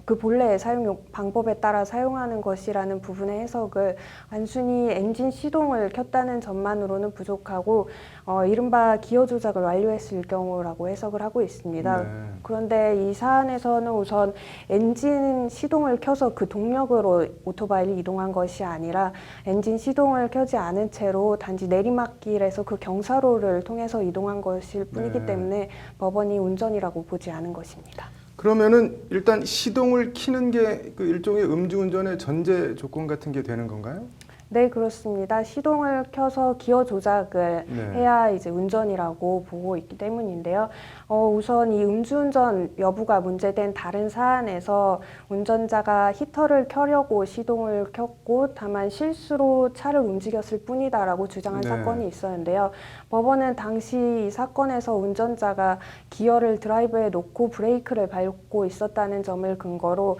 그 본래의 사용 방법에 따라 사용하는 것이라는 부분의 해석을 단순히 엔진 시동을 켰다는 점만으로는 부족하고 이른바 기어 조작을 완료했을 경우라고 해석을 하고 있습니다. 네. 그런데 이 사안에서는 우선 엔진 시동을 켜서 그 동력으로 오토바이를 이동한 것이 아니라 엔진 시동을 켜지 않은 채로 단지 내리막길에서 그 경사로를 통해서 이동한 것일 뿐이기 네. 때문에 법원이 운전이라고 보지 않은 것입니다. 그러면은 일단 시동을 켜는 게 그 일종의 음주운전의 전제 조건 같은 게 되는 건가요? 네, 그렇습니다. 시동을 켜서 기어 조작을 네. 해야 이제 운전이라고 보고 있기 때문인데요. 우선 이 음주운전 여부가 문제된 다른 사안에서 운전자가 히터를 켜려고 시동을 켰고 다만 실수로 차를 움직였을 뿐이다라고 주장한 네. 사건이 있었는데요. 법원은 당시 이 사건에서 운전자가 기어를 드라이브에 놓고 브레이크를 밟고 있었다는 점을 근거로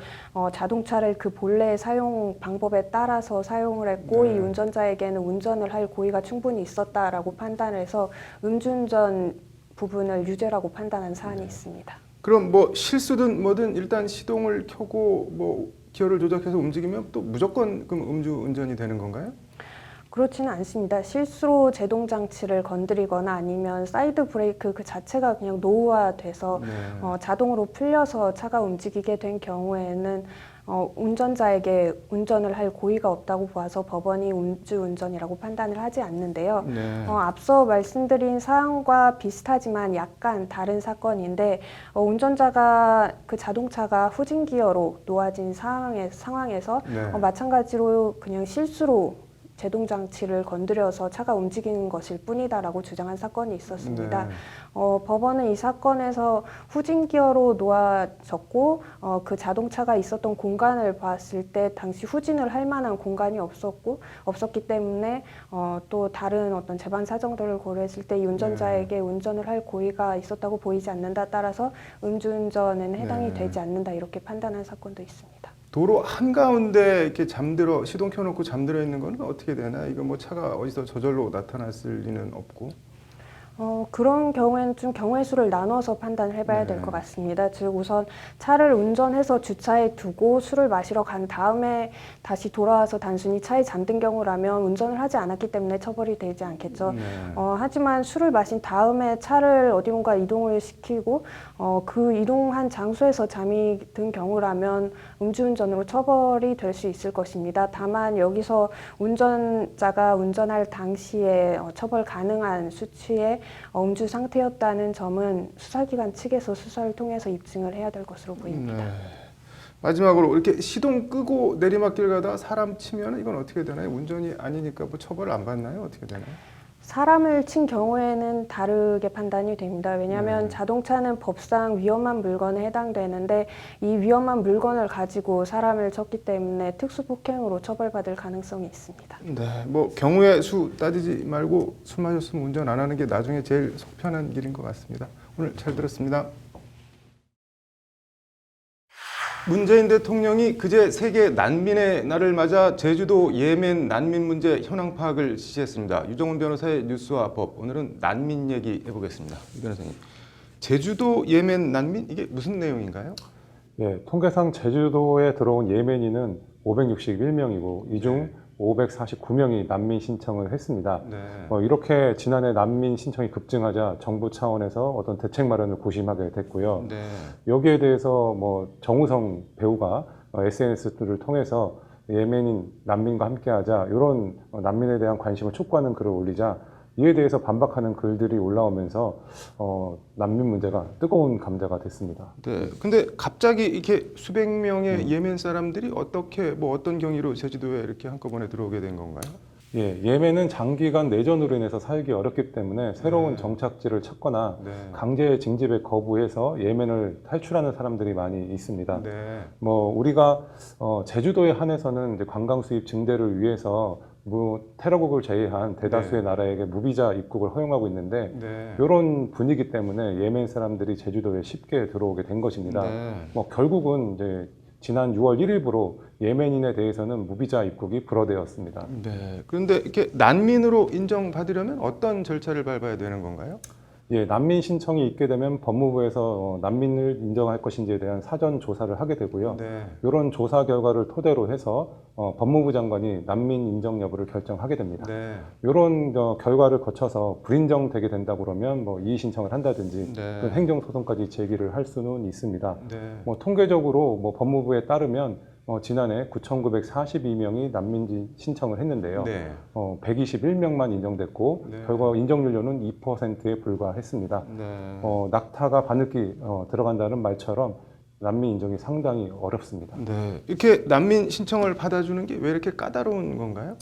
자동차를 그 본래의 사용 방법에 따라서 사용을 했고 네. 이 운전자에게는 운전을 할 고의가 충분히 있었다라고 판단해서 음주운전 부분을 유죄라고 판단한 사안이 있습니다. 그럼 뭐 실수든 뭐든 일단 시동을 켜고 뭐 기어를 조작해서 움직이면 또 무조건 그럼 음주운전이 되는 건가요? 그렇지는 않습니다. 실수로 제동 장치를 건드리거나 아니면 사이드 브레이크 그 자체가 그냥 노후화돼서 네. 자동으로 풀려서 차가 움직이게 된 경우에는 운전자에게 운전을 할 고의가 없다고 봐서 법원이 음주운전이라고 판단을 하지 않는데요. 네. 앞서 말씀드린 사항과 비슷하지만 약간 다른 사건인데 운전자가 그 자동차가 후진 기어로 놓아진 상황에서 네. 마찬가지로 그냥 실수로 제동 장치를 건드려서 차가 움직이는 것일 뿐이다라고 주장한 사건이 있었습니다. 네. 법원은 이 사건에서 후진 기어로 놓아졌고 그 자동차가 있었던 공간을 봤을 때 당시 후진을 할 만한 공간이 없었기 때문에 또 다른 어떤 재반 사정들을 고려했을 때 이 운전자에게 운전을 할 고의가 있었다고 보이지 않는다. 따라서 음주운전에는 해당이 네. 되지 않는다 이렇게 판단한 사건도 있습니다. 도로 한가운데 이렇게 시동 켜놓고 잠들어 있는 건 어떻게 되나? 이거 뭐 차가 어디서 저절로 나타났을 리는 없고. 그런 경우에는 좀 경우의 수를 나눠서 판단을 해봐야 될 네. 것 같습니다. 즉 우선 차를 운전해서 주차에 두고 술을 마시러 간 다음에 다시 돌아와서 단순히 차에 잠든 경우라면 운전을 하지 않았기 때문에 처벌이 되지 않겠죠. 네. 하지만 술을 마신 다음에 차를 어디론가 이동을 시키고 그 이동한 장소에서 잠이 든 경우라면 음주운전으로 처벌이 될 수 있을 것입니다. 다만 여기서 운전자가 운전할 당시에 처벌 가능한 수치의 음주 상태였다는 점은 수사기관 측에서 수사를 통해서 입증을 해야 될 것으로 보입니다. 네. 마지막으로 이렇게 시동 끄고 내리막길 가다 사람 치면 이건 어떻게 되나요? 운전이 아니니까 뭐 처벌을 안 받나요? 어떻게 되나요? 사람을 친 경우에는 다르게 판단이 됩니다. 왜냐하면 자동차는 법상 위험한 물건에 해당되는데 이 위험한 물건을 가지고 사람을 쳤기 때문에 특수폭행으로 처벌받을 가능성이 있습니다. 네, 뭐 경우의 수 따지지 말고 술 마셨으면 운전 안 하는 게 나중에 제일 속 편한 길인 것 같습니다. 오늘 잘 들었습니다. 문재인 대통령이 그제 세계 난민의 날을 맞아 제주도 예멘 난민 문제 현황 파악을 지시했습니다. 유정훈 변호사의 뉴스와 법, 오늘은 난민 얘기 해보겠습니다. 유 변호사님, 제주도 예멘 난민 이게 무슨 내용인가요? 예, 통계상 제주도에 들어온 예멘인은 561명이고 이 중 549명이 난민 신청을 했습니다. 네. 이렇게 지난해 난민 신청이 급증하자 정부 차원에서 어떤 대책 마련을 고심하게 됐고요. 네. 여기에 대해서 정우성 배우가 SNS를 통해서 예멘인 난민과 함께하자 이런 난민에 대한 관심을 촉구하는 글을 올리자 이에 대해서 반박하는 글들이 올라오면서 난민 문제가 뜨거운 감자가 됐습니다. 네. 근데 갑자기 이렇게 수백 명의 예멘 사람들이 어떻게 어떤 경위로 제주도에 이렇게 한꺼번에 들어오게 된 건가요? 예, 예멘은 장기간 내전으로 인해서 살기 어렵기 때문에 새로운 정착지를 찾거나 강제 징집에 거부해서 예멘을 탈출하는 사람들이 많이 있습니다. 네. 우리가 제주도에 한해서는 이제 관광 수입 증대를 위해서 테러국을 제외한 대다수의 나라에게 무비자 입국을 허용하고 있는데 이런 분위기 때문에 예멘 사람들이 제주도에 쉽게 들어오게 된 것입니다. 결국은 이제 지난 6월 1일부로 예멘인에 대해서는 무비자 입국이 불허되었습니다. 네. 그런데 이렇게 난민으로 인정받으려면 어떤 절차를 밟아야 되는 건가요? 예, 난민 신청이 있게 되면 법무부에서 난민을 인정할 것인지에 대한 사전 조사를 하게 되고요. 이런 조사 결과를 토대로 해서 법무부 장관이 난민 인정 여부를 결정하게 됩니다. 이런 결과를 거쳐서 불인정되게 된다 그러면 이의 신청을 한다든지 행정 소송까지 제기를 할 수는 있습니다. 통계적으로 법무부에 따르면 지난해 9,942명이 난민 신청을 했는데요. 121명만 인정됐고 결과 인정률로는 2%에 불과했습니다. 낙타가 바늘기 들어간다는 말처럼 난민 인정이 상당히 어렵습니다. 네. 이렇게 난민 신청을 받아주는 게 왜 이렇게 까다로운 건가요?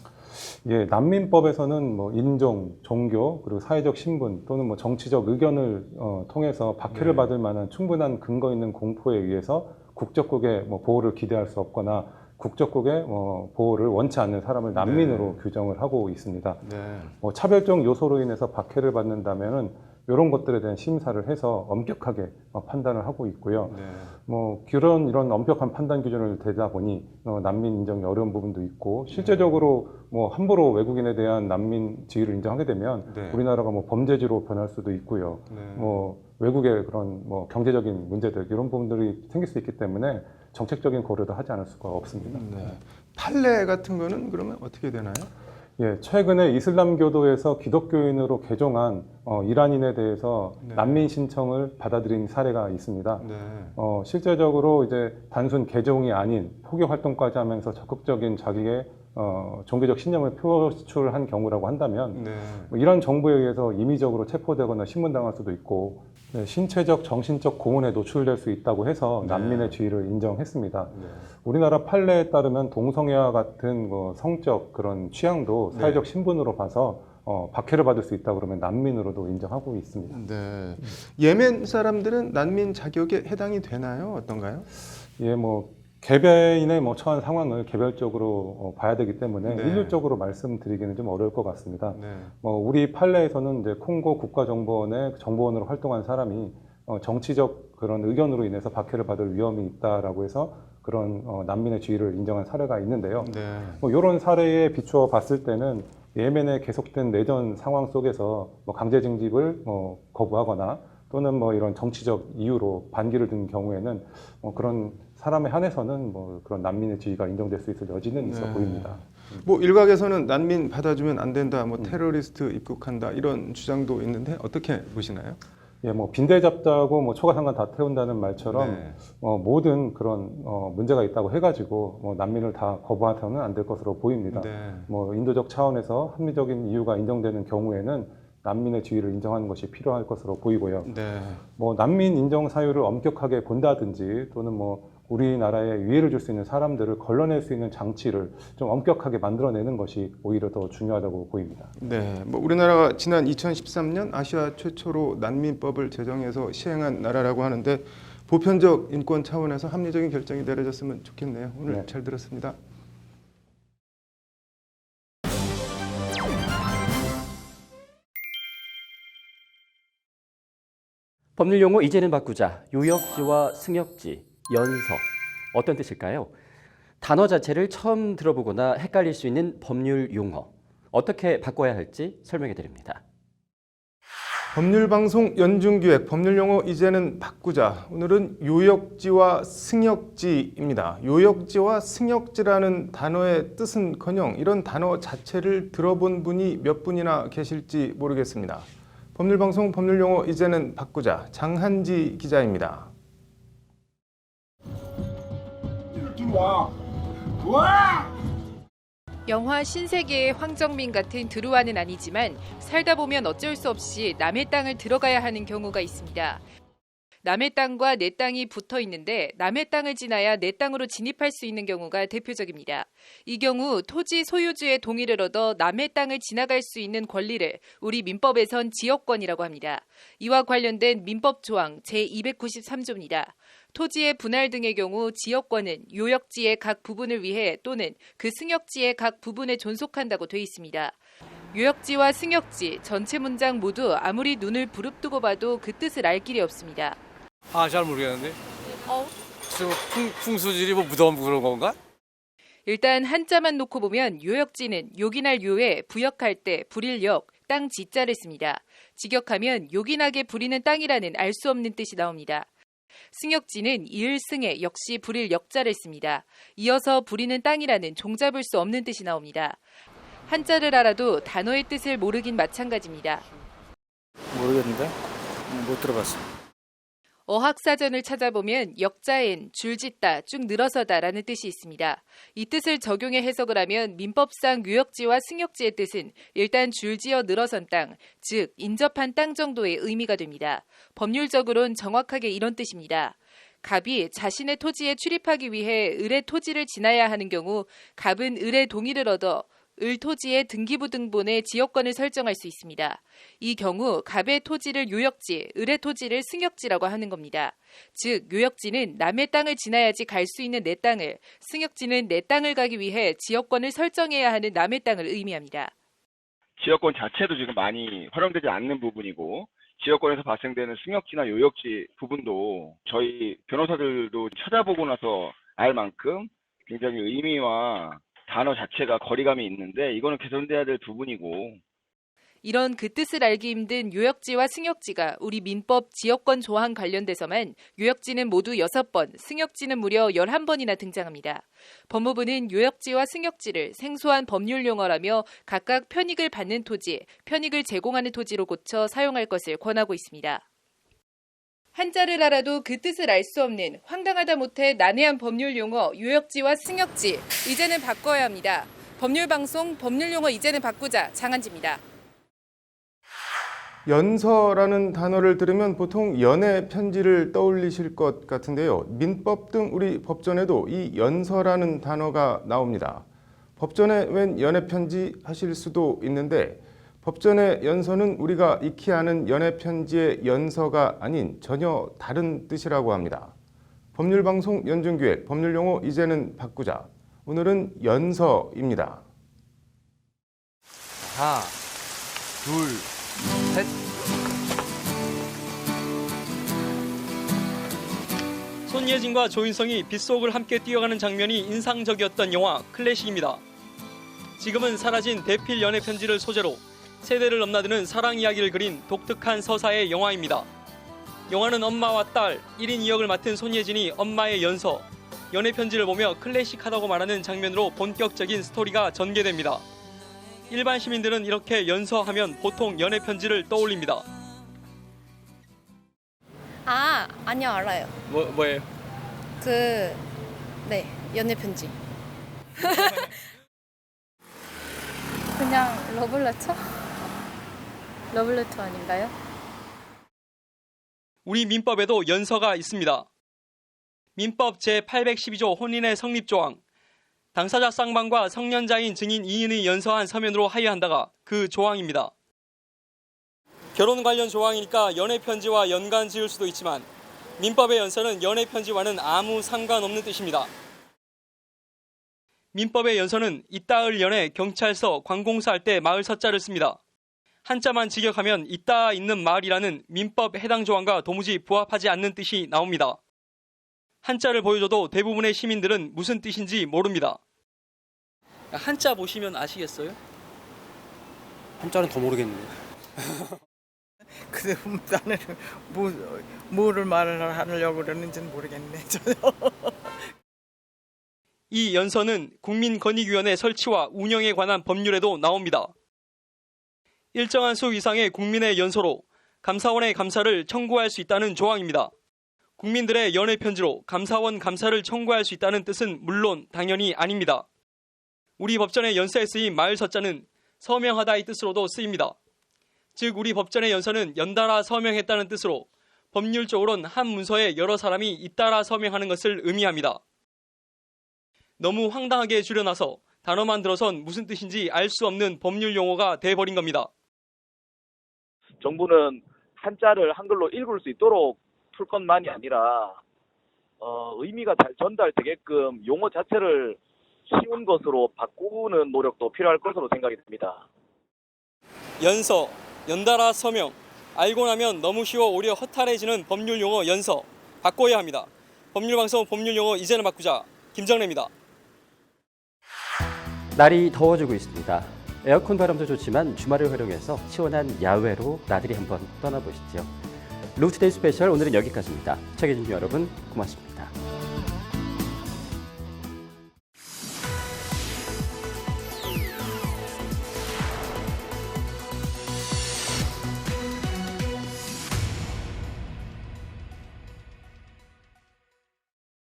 예, 난민법에서는 인종, 종교, 그리고 사회적 신분 또는 정치적 의견을 통해서 박해를 받을 만한 충분한 근거 있는 공포에 의해서 국적국의 보호를 기대할 수 없거나 국적국의 보호를 원치 않는 사람을 난민으로 규정을 하고 있습니다. 차별적 요소로 인해서 박해를 받는다면은 이런 것들에 대한 심사를 해서 엄격하게 판단을 하고 있고요. 이런 엄격한 판단 기준을 대다 보니 난민 인정이 어려운 부분도 있고 실제적으로 함부로 외국인에 대한 난민 지위를 인정하게 되면 우리나라가 범죄지로 변할 수도 있고요. 외국의 그런 경제적인 문제들 이런 부분들이 생길 수 있기 때문에 정책적인 고려도 하지 않을 수가 없습니다. 판례 같은 거는 그러면 어떻게 되나요? 예, 최근에 이슬람교도에서 기독교인으로 개종한 이란인에 대해서 난민 신청을 받아들인 사례가 있습니다. 실제적으로 이제 단순 개종이 아닌 포교 활동까지 하면서 적극적인 자기의 종교적 신념을 표출한 경우라고 한다면 이란 정부에 의해서 임의적으로 체포되거나 신문당할 수도 있고 신체적, 정신적 고문에 노출될 수 있다고 해서 난민의 지위를 인정했습니다. 우리나라 판례에 따르면 동성애와 같은 성적 그런 취향도 사회적 신분으로 봐서 박해를 받을 수 있다 그러면 난민으로도 인정하고 있습니다. 네. 예멘 사람들은 난민 자격에 해당이 되나요? 어떤가요? 예, 개개인의 처한 상황을 개별적으로 봐야 되기 때문에 일률적으로 말씀드리기는 좀 어려울 것 같습니다. 우리 판례에서는 이제 콩고 국가정보원의 정보원으로 활동한 사람이 정치적 그런 의견으로 인해서 박해를 받을 위험이 있다라고 해서 그런 난민의 지위를 인정한 사례가 있는데요. 이런 사례에 비추어 봤을 때는 예멘의 계속된 내전 상황 속에서 강제 징집을 거부하거나 또는 이런 정치적 이유로 반기를 든 경우에는 그런 사람에 한해서는 그런 난민의 지위가 인정될 수 있을 여지는 있어 보입니다. 일각에서는 난민 받아주면 안 된다, 테러리스트 입국한다 이런 주장도 있는데 어떻게 보시나요? 예, 빈대 잡자고 초가상간 다 태운다는 말처럼 모든 그런 문제가 있다고 해가지고 난민을 다 거부해서는 안 될 것으로 보입니다. 인도적 차원에서 합리적인 이유가 인정되는 경우에는 난민의 지위를 인정하는 것이 필요할 것으로 보이고요. 네. 뭐 난민 인정 사유를 엄격하게 본다든지 또는 뭐 우리나라에 유해를 줄 수 있는 사람들을 걸러낼 수 있는 장치를 좀 엄격하게 만들어내는 것이 오히려 더 중요하다고 보입니다. 네, 뭐 우리나라가 지난 2013년 아시아 최초로 난민법을 제정해서 시행한 나라라고 하는데 보편적 인권 차원에서 합리적인 결정이 내려졌으면 좋겠네요. 오늘 네. 잘 들었습니다. 법률 용어 이제는 바꾸자. 요역지와 승역지, 연서. 어떤 뜻일까요? 단어 자체를 처음 들어보거나 헷갈릴 수 있는 법률 용어. 어떻게 바꿔야 할지 설명해 드립니다. 법률방송 연중기획 법률용어 이제는 바꾸자. 오늘은 요역지와 승역지입니다. 요역지와 승역지라는 단어의 뜻은커녕 이런 단어 자체를 들어본 분이 몇 분이나 계실지 모르겠습니다. 법률방송 법률용어 이제는 바꾸자. 장한지 기자입니다. 영화 신세계의 황정민 같은 드루와는 아니지만 살다 보면 어쩔 수 없이 남의 땅을 들어가야 하는 경우가 있습니다. 남의 땅과 내 땅이 붙어 있는데 남의 땅을 지나야 내 땅으로 진입할 수 있는 경우가 대표적입니다. 이 경우 토지 소유주의 동의를 얻어 남의 땅을 지나갈 수 있는 권리를 우리 민법에선 지역권이라고 합니다. 이와 관련된 민법 조항 제293조입니다. 토지의 분할 등의 경우 지역권은 요역지의 각 부분을 위해 또는 그 승역지의 각 부분에 존속한다고 돼 있습니다. 요역지와 승역지 전체 문장 모두 아무리 눈을 부릅뜨고 봐도 그 뜻을 알 길이 없습니다. 잘 모르겠는데. 풍수지리 뭐 무덤 그런 건가? 일단 한자만 놓고 보면 요역지는 요긴할 요에 부역할 때 불일역, 땅 지자를 씁니다. 직역하면 요긴하게 부리는 땅이라는 알 수 없는 뜻이 나옵니다. 승역지는 이을승에 역시 불일 역자를 씁니다. 이어서 부리는 땅이라는 종잡을 수 없는 뜻이 나옵니다. 한자를 알아도 단어의 뜻을 모르긴 마찬가지입니다. 모르겠는데? 못 들어봤어. 어학사전을 찾아보면 역자엔 줄짓다, 쭉 늘어서다라는 뜻이 있습니다. 이 뜻을 적용해 해석을 하면 민법상 요역지와 승역지의 뜻은 일단 줄지어 늘어선 땅, 즉 인접한 땅 정도의 의미가 됩니다. 법률적으로는 정확하게 이런 뜻입니다. 갑이 자신의 토지에 출입하기 위해 을의 토지를 지나야 하는 경우 갑은 을의 동의를 얻어 을 토지의 등기부 등본에 지역권을 설정할 수 있습니다. 이 경우 갑의 토지를 요역지, 을의 토지를 승역지라고 하는 겁니다. 즉 요역지는 남의 땅을 지나야지 갈 수 있는 내 땅을, 승역지는 내 땅을 가기 위해 지역권을 설정해야 하는 남의 땅을 의미합니다. 지역권 자체도 지금 많이 활용되지 않는 부분이고 지역권에서 발생되는 승역지나 요역지 부분도 저희 변호사들도 찾아보고 나서 알 만큼 굉장히 의미와 단어 자체가 거리감이 있는데 이거는 개선돼야 될 부분이고 이런 그 뜻을 알기 힘든 요역지와 승역지가 우리 민법 지역권 조항 관련돼서만 요역지는 모두 6번, 승역지는 무려 11번이나 등장합니다. 법무부는 요역지와 승역지를 생소한 법률 용어라며 각각 편익을 받는 토지, 편익을 제공하는 토지로 고쳐 사용할 것을 권하고 있습니다. 한자를 알아도 그 뜻을 알 수 없는 황당하다 못해 난해한 법률 용어 요역지와 승역지, 이제는 바꿔야 합니다. 법률방송 법률용어 이제는 바꾸자, 장한지입니다. 연서라는 단어를 들으면 보통 연애 편지를 떠올리실 것 같은데요. 민법 등 우리 법전에도 이 연서라는 단어가 나옵니다. 법전에 웬 연애 편지 하실 수도 있는데 법전의 연서는 우리가 익히 아는 연애 편지의 연서가 아닌 전혀 다른 뜻이라고 합니다. 법률방송 연중기획 법률용어 이제는 바꾸자. 오늘은 연서입니다. 하나, 둘, 셋. 손예진과 조인성이 빗속을 함께 뛰어가는 장면이 인상적이었던 영화 클래식입니다. 지금은 사라진 대필 연애 편지를 소재로 세대를 넘나드는 사랑 이야기를 그린 독특한 서사의 영화입니다. 영화는 엄마와 딸, 1인 2역을 맡은 손예진이 엄마의 연서, 연애 편지를 보며 클래식하다고 말하는 장면으로 본격적인 스토리가 전개됩니다. 일반 시민들은 이렇게 연서하면 보통 연애 편지를 떠올립니다. 아니요, 알아요. 뭐예요? 연애 편지. 그냥 러블레터? 러블레터 아닌가요? 우리 민법에도 연서가 있습니다. 민법 제812조 혼인의 성립조항. 당사자 쌍방과 성년자인 증인 2인의 연서한 서면으로 하여한다가 그 조항입니다. 결혼 관련 조항이니까 연애편지와 연관 지을 수도 있지만 민법의 연서는 연애편지와는 아무 상관없는 뜻입니다. 민법의 연서는 이따을 연에 경찰서, 관공서 할 때 마을 서자를 씁니다. 한자만 직역하면 이따 있는 마을이라는 민법 해당 조항과 도무지 부합하지 않는 뜻이 나옵니다. 한자를 보여줘도 대부분의 시민들은 무슨 뜻인지 모릅니다. 한자 보시면 아시겠어요? 한자는 더 모르겠네요. 근데 나는 뭐를 말을 하려고 그러는지는 모르겠네. 전혀. 이 연서는 국민권익위원회 설치와 운영에 관한 법률에도 나옵니다. 일정한 수 이상의 국민의 연서로 감사원의 감사를 청구할 수 있다는 조항입니다. 국민들의 연애 편지로 감사원 감사를 청구할 수 있다는 뜻은 물론 당연히 아닙니다. 우리 법전의 연서에 쓰인 마을 서자는 서명하다의 뜻으로도 쓰입니다. 즉 우리 법전의 연서는 연달아 서명했다는 뜻으로 법률적으로는 한 문서에 여러 사람이 잇따라 서명하는 것을 의미합니다. 너무 황당하게 줄여놔서 단어만 들어선 무슨 뜻인지 알 수 없는 법률 용어가 돼버린 겁니다. 정부는 한자를 한글로 읽을 수 있도록 풀 것만이 아니라 의미가 잘 전달되게끔 용어 자체를 쉬운 것으로 바꾸는 노력도 필요할 것으로 생각이 됩니다. 연서, 연달아 서명, 알고 나면 너무 쉬워 오히려 허탈해지는 법률 용어 연서, 바꿔야 합니다. 법률방송 법률 용어 이제는 바꾸자, 김정래입니다. 날이 더워지고 있습니다. 에어컨 바람도 좋지만 주말을 활용해서 시원한 야외로 나들이 한번 떠나보시죠. 루트데이 스페셜 오늘은 여기까지입니다. 시청해주신 여러분 고맙습니다.